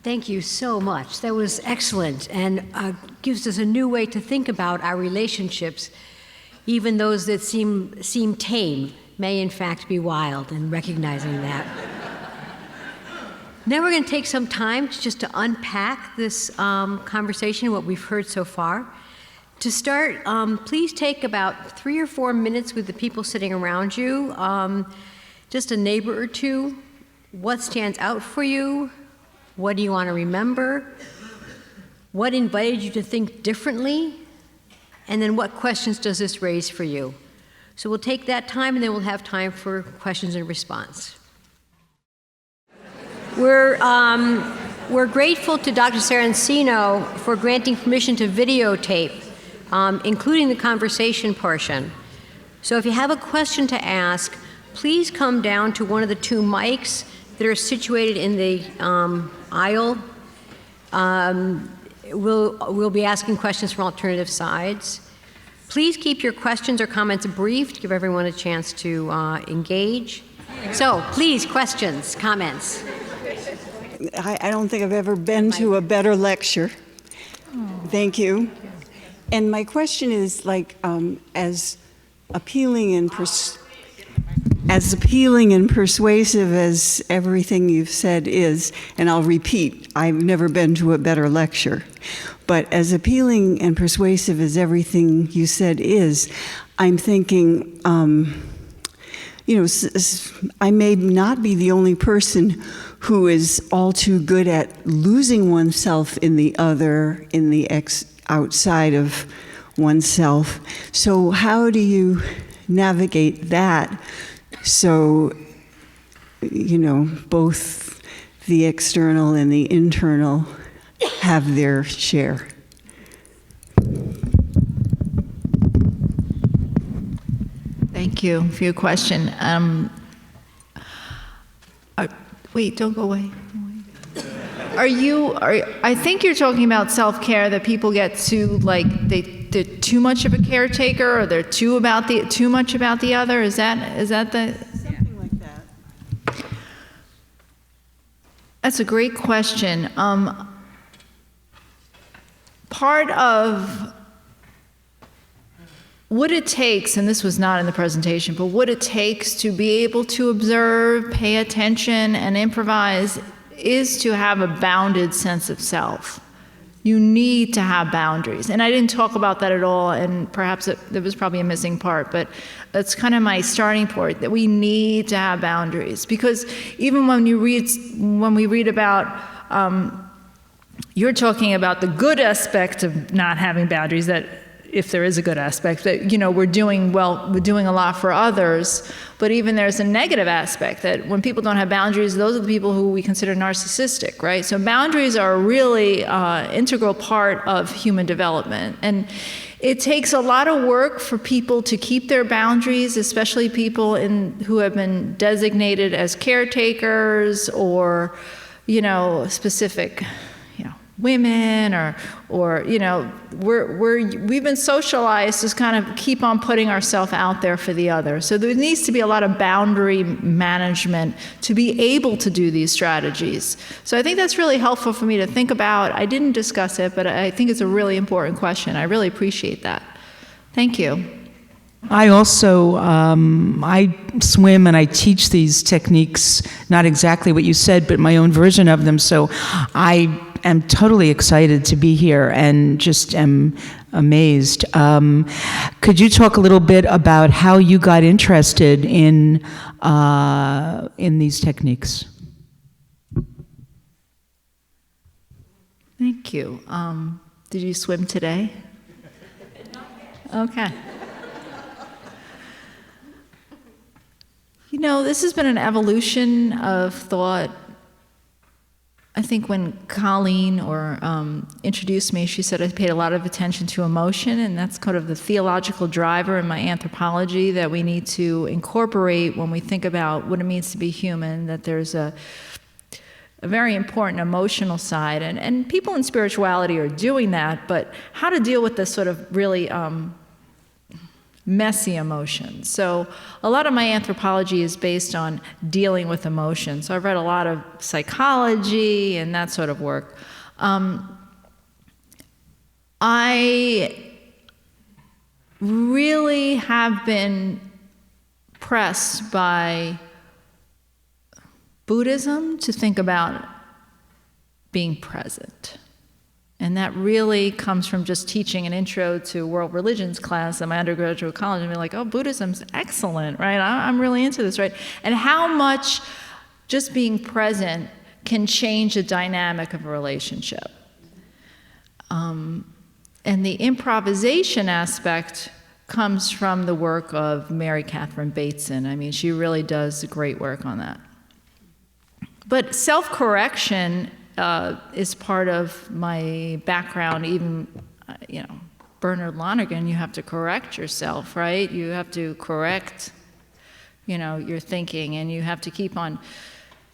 Thank you so much. That was excellent and gives us a new way to think about our relationships. Even those that seem tame may in fact be wild, and recognizing that. Now we're going to take some time just to unpack this conversation, what we've heard so far. To start, please take about 3 or 4 minutes with the people sitting around you, just a neighbor or two. What stands out for you? What do you want to remember? What invited you to think differently? And then what questions does this raise for you? So we'll take that time, and then we'll have time for questions and response. We're grateful to Dr. Saracino for granting permission to videotape, including the conversation portion. So if you have a question to ask, please come down to one of the 2 mics that are situated in the aisle. We'll be asking questions from alternative sides. Please keep your questions or comments brief to give everyone a chance to engage. So please, questions, comments. I don't think I've ever been to a better lecture. Thank you. And my question is, like, as appealing and persuasive as everything you've said is, and I'll repeat, I've never been to a better lecture, but as appealing and persuasive as everything you said is, I'm thinking, I may not be the only person who is all too good at losing oneself in the other, in the outside of oneself. So how do you navigate that? So, both the external and the internal have their share. Thank you for your question. Wait, don't go away. I think you're talking about self-care, that people get too, like, they're too much of a caretaker, or they're too much about the other. Is that the? Something like that. That's a great question. Part of what it takes, and this was not in the presentation, but what it takes to be able to observe, pay attention, and improvise is to have a bounded sense of self. You need to have boundaries. And I didn't talk about that at all, and perhaps there was probably a missing part, but that's kind of my starting point, that we need to have boundaries. Because even when we read about, you're talking about the good aspect of not having boundaries, that if there is a good aspect, that, you know, we're doing a lot for others, but even there's a negative aspect, that when people don't have boundaries, those are the people who we consider narcissistic, right? So boundaries are a really integral part of human development. And it takes a lot of work for people to keep their boundaries, especially people who have been designated as caretakers, or, you know, specific, women, or you know, we've been socialized to kind of keep on putting ourselves out there for the other. So there needs to be a lot of boundary management to be able to do these strategies. So I think that's really helpful for me to think about. I didn't discuss it, but I think it's a really important question. I really appreciate that. Thank you. I also, I swim and I teach these techniques, not exactly what you said, but my own version of them. So I am totally excited to be here and just am amazed. Could you talk a little bit about how you got interested in these techniques? Thank you. Did you swim today? Okay. You know, this has been an evolution of thought. I think when Colleen introduced me, she said I paid a lot of attention to emotion, and that's kind of the theological driver in my anthropology that we need to incorporate when we think about what it means to be human, that there's a very important emotional side. And people in spirituality are doing that, but how to deal with this sort of really messy emotions. So a lot of my anthropology is based on dealing with emotions. So I've read a lot of psychology and that sort of work. I really have been pressed by Buddhism to think about being present. And that really comes from just teaching an intro to world religions class at my undergraduate college, and be like, oh, Buddhism's excellent, right? I'm really into this, right? And how much just being present can change the dynamic of a relationship. And the improvisation aspect comes from the work of Mary Catherine Bateson. I mean, she really does great work on that. But self-correction is part of my background. Even, Bernard Lonergan, you have to correct yourself, right? You have to correct, your thinking, and you have to keep on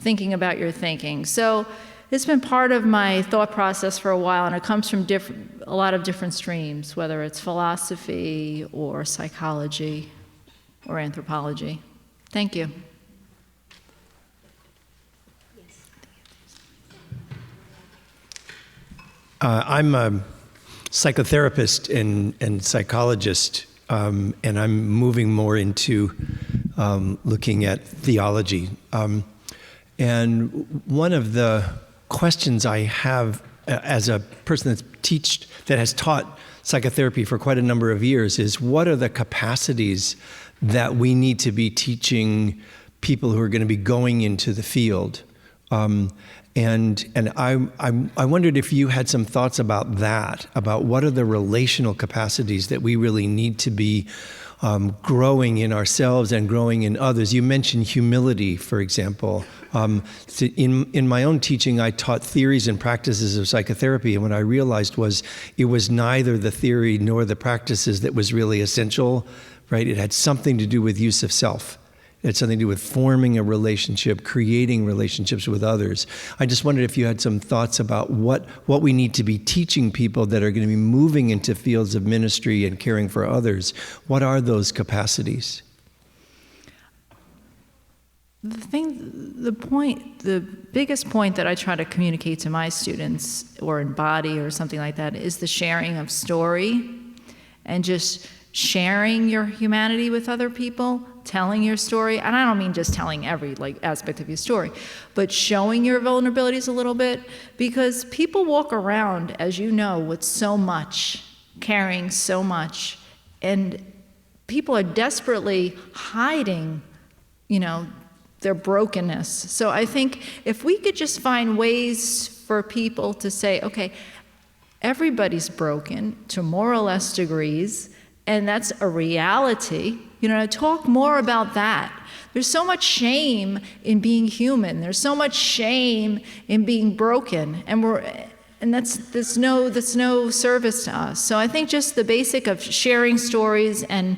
thinking about your thinking. So it's been part of my thought process for a while, and it comes from a lot of different streams, whether it's philosophy or psychology or anthropology. Thank you. I'm a psychotherapist and psychologist, and I'm moving more into looking at theology. And one of the questions I have as a person that has taught psychotherapy for quite a number of years is, what are the capacities that we need to be teaching people who are going to be going into the field? And I wondered if you had some thoughts about that, about what are the relational capacities that we really need to be growing in ourselves and growing in others. You mentioned humility, for example. In my own teaching, I taught theories and practices of psychotherapy, and what I realized was it was neither the theory nor the practices that was really essential, right? It had something to do with use of self. It's something to do with forming a relationship, creating relationships with others. I just wondered if you had some thoughts about what we need to be teaching people that are going to be moving into fields of ministry and caring for others. What are those capacities? The biggest point that I try to communicate to my students or embody or something like that is the sharing of story and just sharing your humanity with other people, telling your story. And I don't mean just telling every aspect of your story, but showing your vulnerabilities a little bit, because people walk around, as you know, with so much, carrying so much, and people are desperately hiding, their brokenness. So I think if we could just find ways for people to say, okay, everybody's broken to more or less degrees, and that's a reality, talk more about that. There's so much shame in being human. There's so much shame in being broken, and that's no service to us. So I think just the basic of sharing stories and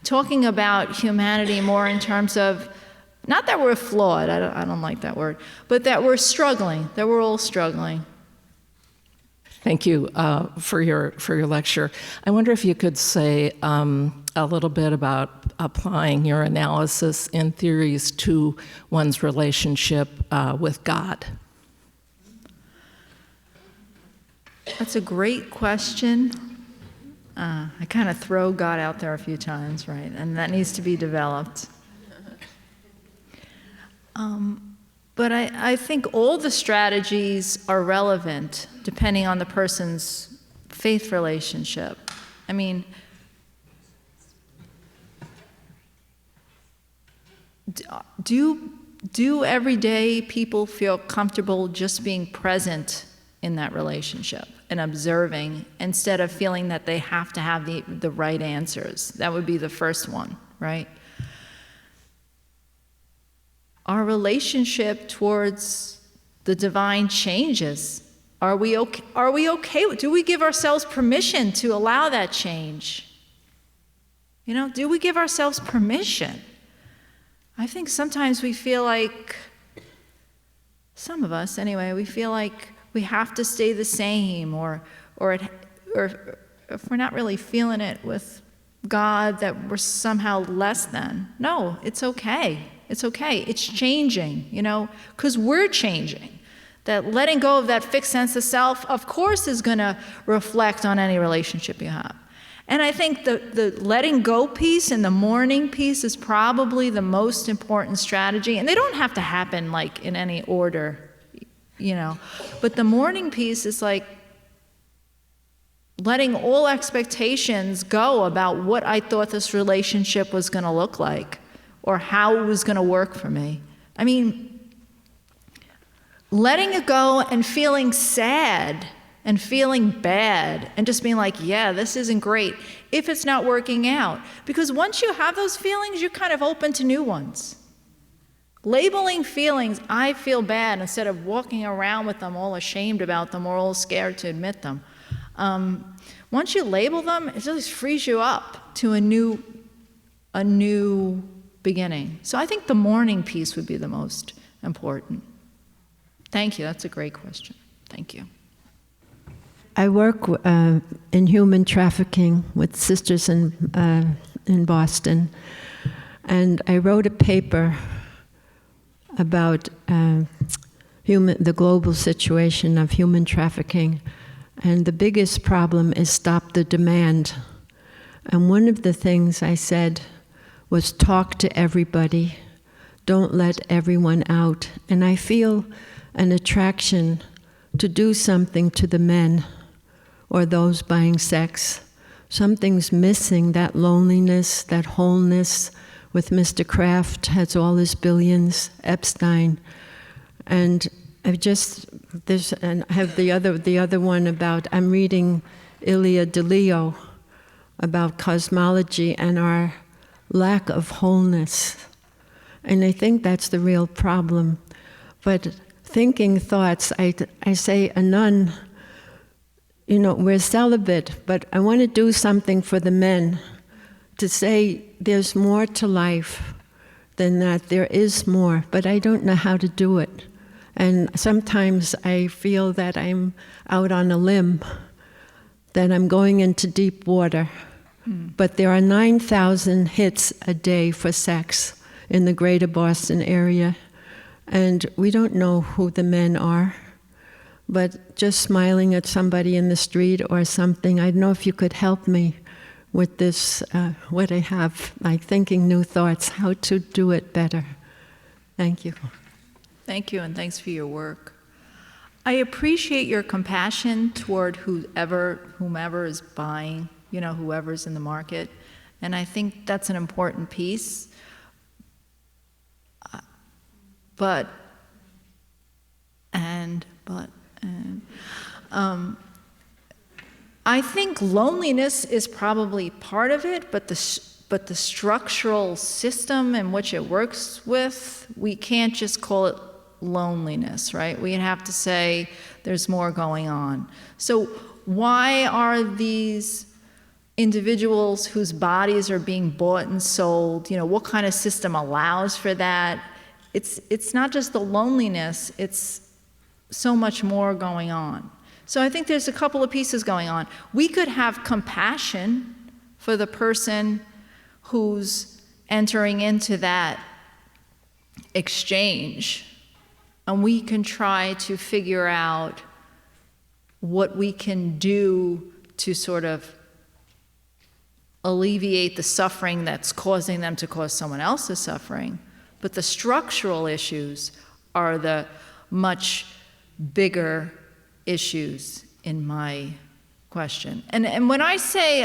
talking about humanity more in terms of, not that we're flawed, I don't like that word, but that we're struggling, that we're all struggling. Thank you for your lecture. I wonder if you could say a little bit about applying your analysis and theories to one's relationship with God. That's a great question. I kind of throw God out there a few times, right? And that needs to be developed. But I think all the strategies are relevant depending on the person's faith relationship. I mean, do everyday people feel comfortable just being present in that relationship and observing instead of feeling that they have to have the right answers? That would be the first one, right? Our relationship towards the divine changes. Are we okay? Do we give ourselves permission to allow that change? Do we give ourselves permission? I think sometimes we feel like, some of us anyway, we feel like we have to stay the same, or if we're not really feeling it with God, that we're somehow less than. No, it's okay. It's okay. It's changing, because we're changing. That letting go of that fixed sense of self, of course, is going to reflect on any relationship you have. And I think the letting go piece and the mourning piece is probably the most important strategy. And they don't have to happen in any order, But the mourning piece is letting all expectations go about what I thought this relationship was going to look like, or how it was going to work for me. I mean, letting it go and feeling sad and feeling bad and just being like, yeah, this isn't great if it's not working out. Because once you have those feelings, you're kind of open to new ones. Labeling feelings, I feel bad, instead of walking around with them all ashamed about them or all scared to admit them. Once you label them, it just frees you up to a new beginning. So I think the mourning piece would be the most important. Thank you. That's a great question. Thank you. I work in human trafficking with sisters in Boston, and I wrote a paper about the global situation of human trafficking, and the biggest problem is stop the demand. And one of the things I said was talk to everybody, don't let everyone out. And I feel an attraction to do something to the men or those buying sex. Something's missing, that loneliness, that wholeness with Mr. Kraft has all his billions, Epstein. And I have the other one about, I'm reading Ilia DeLeo about cosmology and our lack of wholeness. And I think that's the real problem. But thinking thoughts, I say a nun, we're celibate, but I want to do something for the men to say there's more to life than that there is more, but I don't know how to do it. And sometimes I feel that I'm out on a limb, that I'm going into deep water. But there are 9,000 hits a day for sex in the greater Boston area, and we don't know who the men are. But just smiling at somebody in the street or something, I don't know if you could help me with this, what I have, like thinking new thoughts, how to do it better. Thank you. Thank you, and thanks for your work. I appreciate your compassion toward whomever is buying, whoever's in the market, and I think that's an important piece. I think loneliness is probably part of it, but the structural system in which it works with, we can't just call it loneliness, right? We'd have to say there's more going on. So why are these individuals whose bodies are being bought and sold, what kind of system allows for that? It's not just the loneliness, it's so much more going on. So I think there's a couple of pieces going on. We could have compassion for the person who's entering into that exchange, and we can try to figure out what we can do to sort of alleviate the suffering that's causing them to cause someone else's suffering. But the structural issues are the much bigger issues in my question. And when I say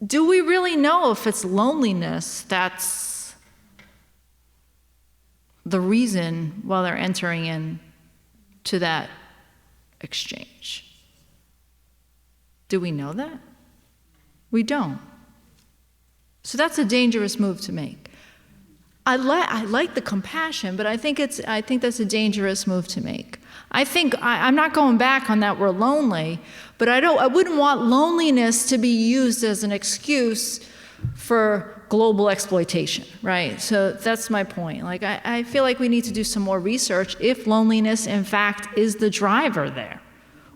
do we really know if it's loneliness that's the reason why they're entering into that exchange? Do we know that? We don't. So that's a dangerous move to make. I like the compassion, but I think that's a dangerous move to make. I'm not going back on that we're lonely, but I wouldn't want loneliness to be used as an excuse for global exploitation, right? So that's my point. Like, I feel like we need to do some more research if loneliness, in fact, is the driver there,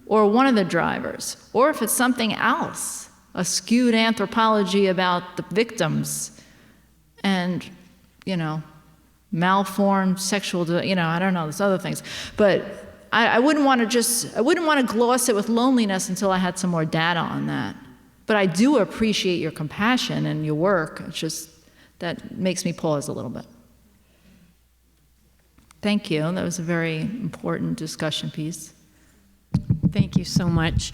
or one of the drivers, or if it's something else, a skewed anthropology about the victims and, malformed sexual, I don't know, there's other things. But I wouldn't want to gloss it with loneliness until I had some more data on that. But I do appreciate your compassion and your work. It's just, that makes me pause a little bit. Thank you. That was a very important discussion piece. Thank you so much.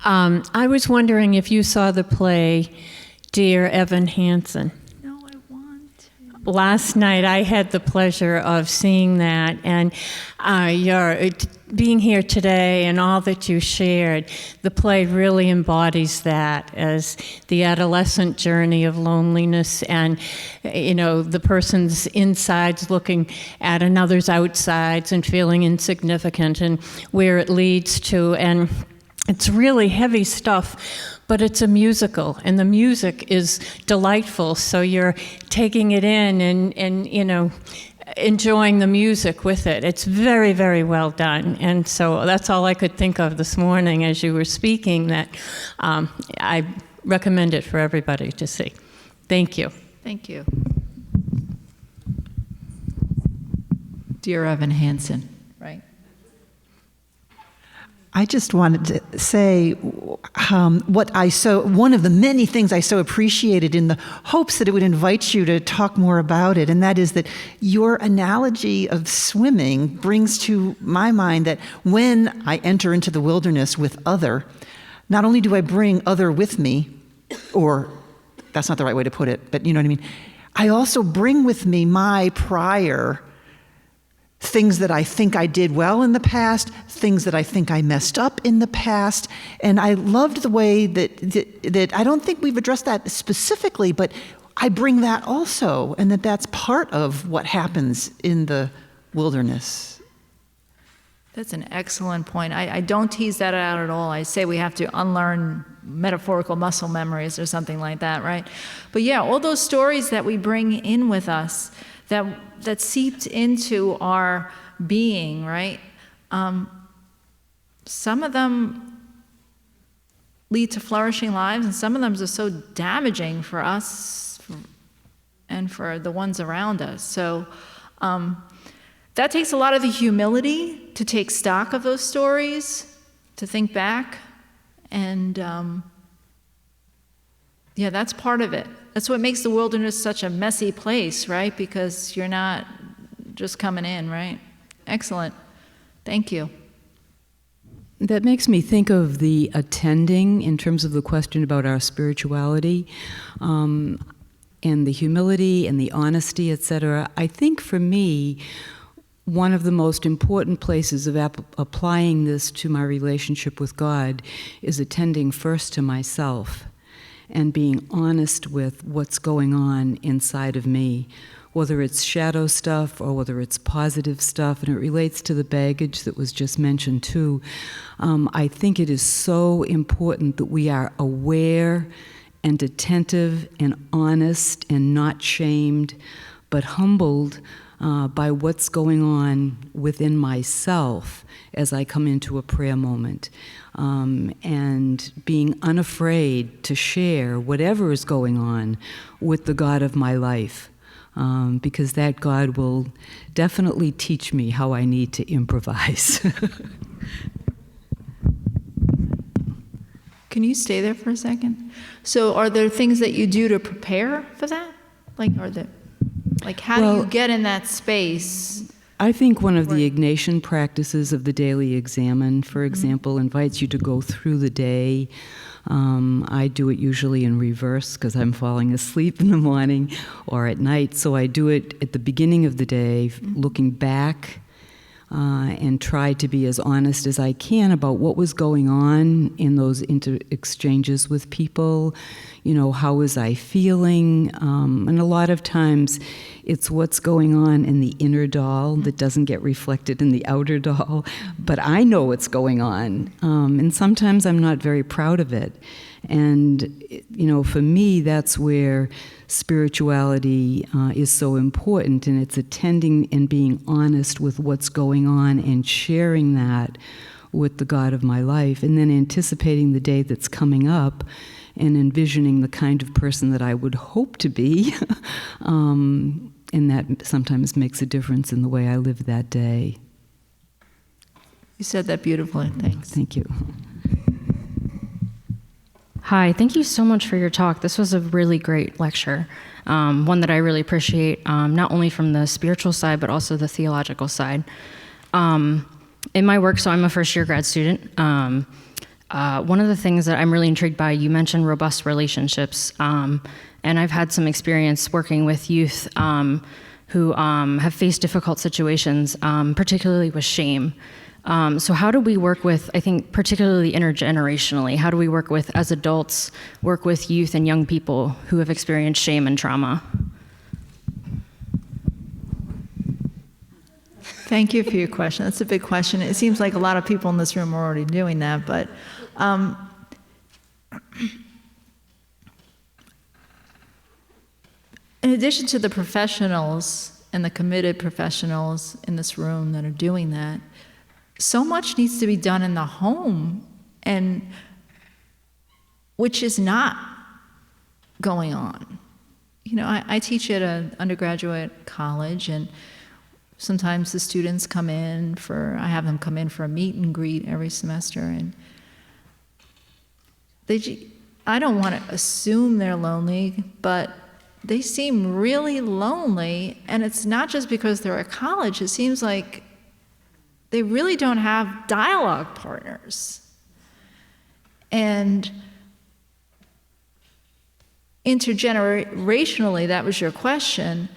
I was wondering if you saw the play Dear Evan Hansen. No, I want to. Last night I had the pleasure of seeing that, and your being here today and all that you shared, the play really embodies that as the adolescent journey of loneliness and, the person's insides looking at another's outsides and feeling insignificant and where it leads to. And it's really heavy stuff, but it's a musical, and the music is delightful, so you're taking it in and enjoying the music with it. It's very, very well done. And so that's all I could think of this morning as you were speaking, that I recommend it for everybody to see. Thank you. Thank you. Dear Evan Hansen, right? I just wanted to say one of the many things I so appreciated in the hopes that it would invite you to talk more about it, and that is that your analogy of swimming brings to my mind that when I enter into the wilderness with other, not only do I bring other with me, or that's not the right way to put it, but you know what I mean, I also bring with me my prior things that I think I did well in the past, things that I think I messed up in the past. And I loved the way that I don't think we've addressed that specifically, but I bring that also, and that's part of what happens in the wilderness. That's an excellent point. I don't tease that out at all. I say we have to unlearn metaphorical muscle memories or something like that, right? But yeah, all those stories that we bring in with us that seeped into our being, right? Some of them lead to flourishing lives, and some of them are so damaging for us and for the ones around us. So that takes a lot of the humility to take stock of those stories, to think back, and yeah, that's part of it. That's what makes the wilderness such a messy place, right? Because you're not just coming in, right? Excellent. Thank you. That makes me think of the attending in terms of the question about our spirituality, and the humility and the honesty, etc. I think for me, one of the most important places of applying this to my relationship with God is attending first to myself and being honest with what's going on inside of me, whether it's shadow stuff or whether it's positive stuff, and it relates to the baggage that was just mentioned too. I think it is so important that we are aware and attentive and honest and not shamed, but humbled by what's going on within myself as I come into a prayer moment, and being unafraid to share whatever is going on with the God of my life, because that God will definitely teach me how I need to improvise. Can you stay there for a second? So are there things that you do to prepare for that? How do you get in that space? I think one of the Ignatian practices of the daily examen, for example, invites you to go through the day. I do it usually in reverse because I'm falling asleep in the morning or at night. So I do it at the beginning of the day, looking back, and try to be as honest as I can about what was going on in those exchanges with people. You know, how was I feeling? And a lot of times it's what's going on in the inner doll that doesn't get reflected in the outer doll, but I know what's going on. And sometimes I'm not very proud of it. And, you know, for me, that's where spirituality is so important, and it's attending and being honest with what's going on and sharing that with the God of my life, and then anticipating the day that's coming up and envisioning the kind of person that I would hope to be. And that sometimes makes a difference in the way I live that day. You said that beautifully. Thanks. Thank you. Hi, thank you so much for your talk. This was a really great lecture, one that I really appreciate, not only from the spiritual side, but also the theological side. In my work, so I'm a first-year grad student, one of the things that I'm really intrigued by, you mentioned robust relationships, and I've had some experience working with youth who have faced difficult situations, particularly with shame. So how do we work with, I think, particularly intergenerationally, how do we work with, as adults, work with youth and young people who have experienced shame and trauma? Thank you for your question. That's a big question. It seems like a lot of people in this room are already doing that, but in addition to the professionals and the committed professionals in this room that are doing that, so much needs to be done in the home, and which is not going on. You know, I teach at an undergraduate college, and sometimes the students come in I have them come in for a meet and greet every semester, and I don't want to assume they're lonely, but they seem really lonely, and it's not just because they're at college. It seems like they really don't have dialogue partners. And intergenerationally, that was your question,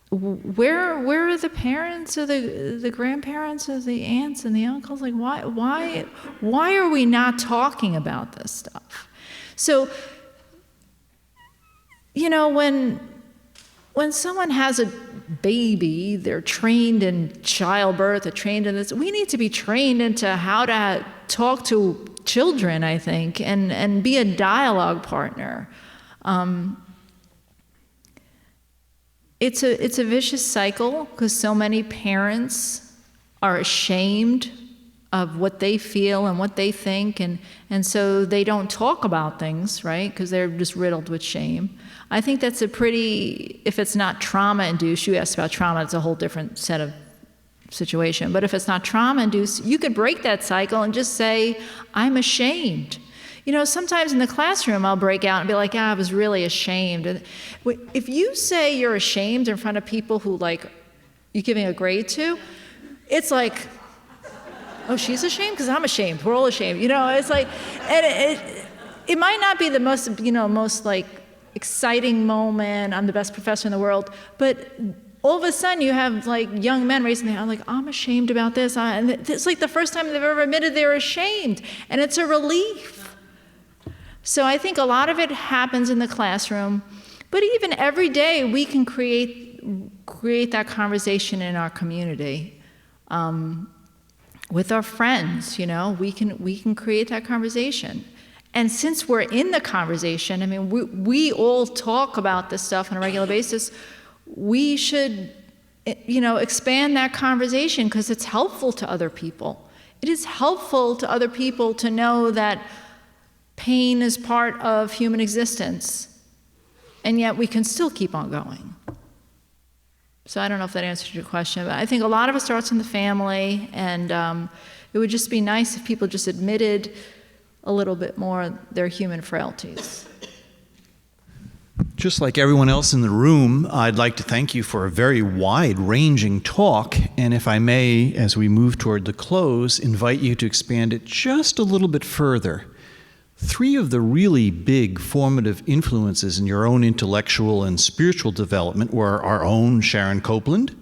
where are the parents or the grandparents or the aunts and the uncles? Like, why are we not talking about this stuff? So, you know, when when someone has a baby, they're trained in childbirth, they're trained in this. We need to be trained into how to talk to children, I think, and be a dialogue partner. It's a vicious cycle because so many parents are ashamed of what they feel and what they think, and so they don't talk about things, right? Because they're just riddled with shame. I think that's a pretty, if it's not trauma-induced, you asked about trauma, it's a whole different set of situation, but if it's not trauma-induced, you could break that cycle and just say, I'm ashamed. You know, sometimes in the classroom, I'll break out and be like, I was really ashamed. And if you say you're ashamed in front of people who, like, you're giving a grade to, it's like, oh, she's ashamed? Because I'm ashamed. We're all ashamed. You know, it's like, and it might not be the most, most, like, exciting moment, I'm the best professor in the world, but all of a sudden you have, like, young men raising their hand, like, I'm ashamed about this. And it's like the first time they've ever admitted they're ashamed, and it's a relief. So I think a lot of it happens in the classroom, but even every day we can create that conversation in our community. With our friends, we can create that conversation. And since we're in the conversation, I mean, we all talk about this stuff on a regular basis, we should, expand that conversation because it's helpful to other people. It is helpful to other people to know that pain is part of human existence, and yet we can still keep on going. So I don't know if that answers your question, but I think a lot of it starts in the family, and it would just be nice if people just admitted a little bit more their human frailties. Just like everyone else in the room, I'd like to thank you for a very wide-ranging talk, and if I may, as we move toward the close, invite you to expand it just a little bit further. 3 of the really big formative influences in your own intellectual and spiritual development were our own Sharon Copeland,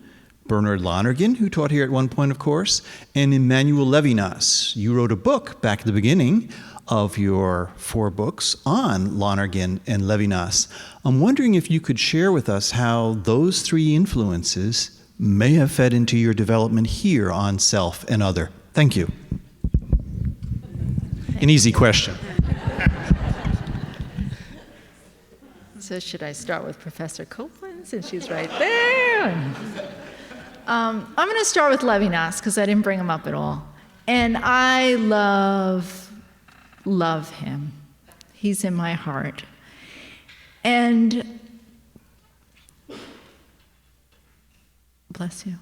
Bernard Lonergan, who taught here at one point, of course, and Emmanuel Levinas. You wrote a book back at the beginning of your 4 books on Lonergan and Levinas. I'm wondering if you could share with us how those 3 influences may have fed into your development here on Self and Other. Thank you. An easy question. So should I start with Professor Copeland, since she's right there? I'm going to start with Levinas, because I didn't bring him up at all. And I love him. He's in my heart. And bless you.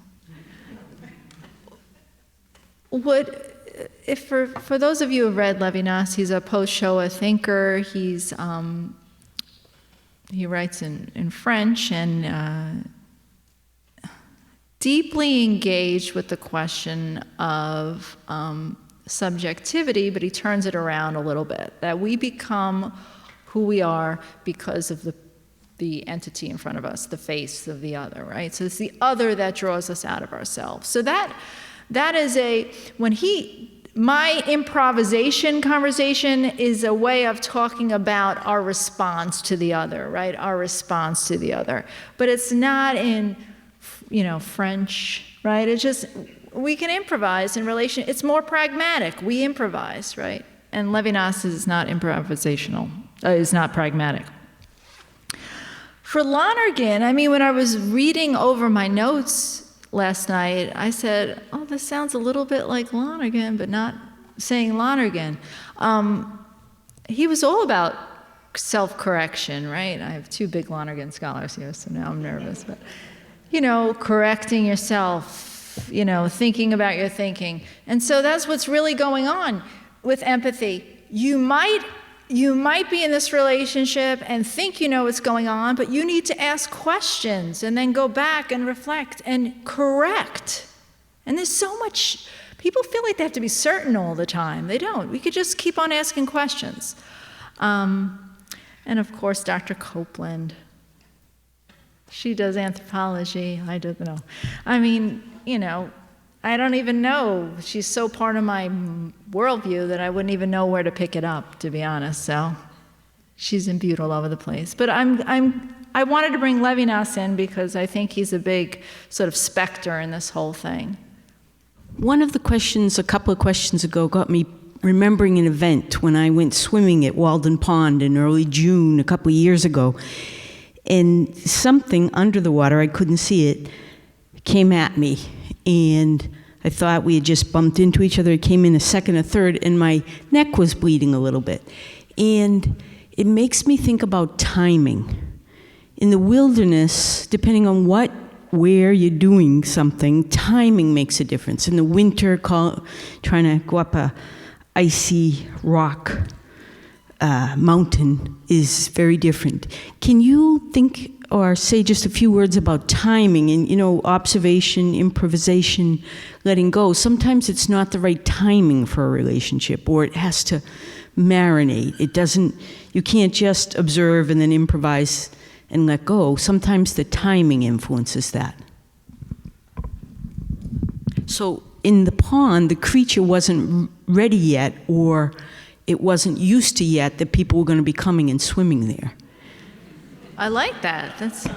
For those of you who have read Levinas, he's a post-Shoah thinker. He writes in French and deeply engaged with the question of subjectivity, but he turns it around a little bit, that we become who we are because of the entity in front of us, the face of the other, right? So it's the other that draws us out of ourselves. So that is my improvisation conversation is a way of talking about our response to the other, right? Our response to the other. But it's not in, French, right? It's just, we can improvise in relation. It's more pragmatic. We improvise, right? And Levinas is not improvisational, is not pragmatic. For Lonergan, when I was reading over my notes last night, I said, oh, this sounds a little bit like Lonergan, but not saying Lonergan. He was all about self-correction, right? I have 2 big Lonergan scholars here, so now I'm nervous. But, correcting yourself, thinking about your thinking. And so that's what's really going on with empathy. You might be in this relationship and think you know what's going on, but you need to ask questions and then go back and reflect and correct. And there's so much, people feel like they have to be certain all the time. They don't. We could just keep on asking questions. And of course, Dr. Copeland. She does anthropology. I don't know. I don't even know. She's so part of my worldview that I wouldn't even know where to pick it up, to be honest. So she's imbued all over the place. But I'm I wanted to bring Levinas in because I think he's a big sort of specter in this whole thing. One of the questions a couple of questions ago got me remembering an event when I went swimming at Walden Pond in early June a couple of years ago. And something under the water, I couldn't see it, came at me. And I thought we had just bumped into each other. It came in a second, a third, and my neck was bleeding a little bit. And it makes me think about timing. In the wilderness, depending on where you're doing something, timing makes a difference. In the winter, trying to go up a icy rock mountain is very different. Can you think or say just a few words about timing and, observation, improvisation, letting go? Sometimes it's not the right timing for a relationship, or it has to marinate. You can't just observe and then improvise and let go. Sometimes the timing influences that. So in the pond, the creature wasn't ready yet, or it wasn't used to yet that people were going to be coming and swimming there. I like that. That's...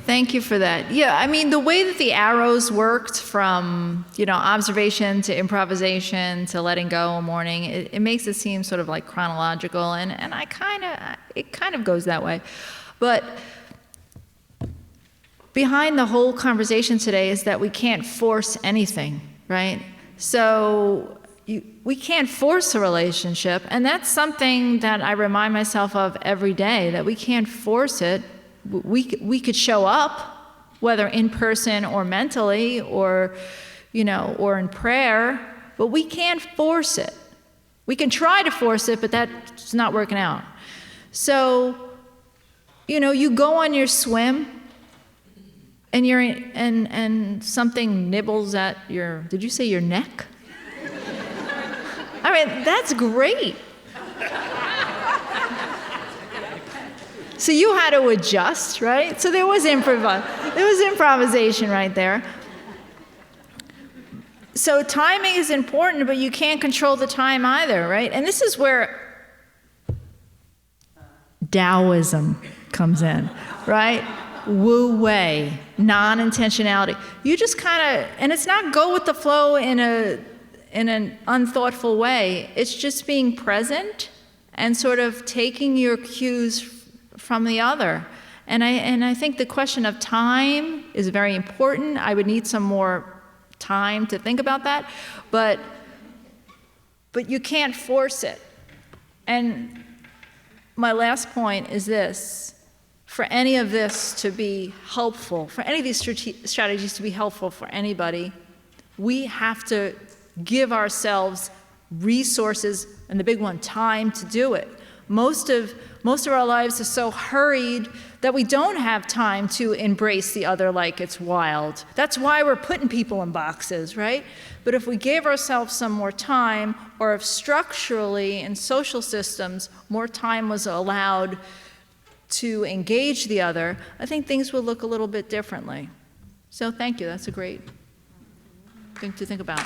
Thank you for that. Yeah, I mean, the way that the arrows worked from, observation to improvisation to letting go in morning, it makes it seem sort of like chronological, and it kind of goes that way. But behind the whole conversation today is that we can't force anything, right? So we can't force a relationship, and that's something that I remind myself of every day, that we can't force it. We could show up, whether in person or mentally or, or in prayer, but we can't force it. We can try to force it, but that's not working out. So, you go on your swim and and something nibbles at did you say your neck? I mean, that's great. So you had to adjust, right? So there was improvisation right there. So timing is important, but you can't control the time either, right? And this is where Taoism comes in, right? Wu Wei, non-intentionality. You just and it's not go with the flow in an unthoughtful way. It's just being present and sort of taking your cues from the other. And I think the question of time is very important. I would need some more time to think about that, but you can't force it. And my last point is this: for any of this to be helpful, for any of these strategies to be helpful for anybody, we have to give ourselves resources, and the big one, time to do it. Most of our lives are so hurried that we don't have time to embrace the other like it's wild. That's why we're putting people in boxes, right? But if we gave ourselves some more time, or if structurally in social systems more time was allowed to engage the other, I think things would look a little bit differently. So thank you. That's a great thing to think about.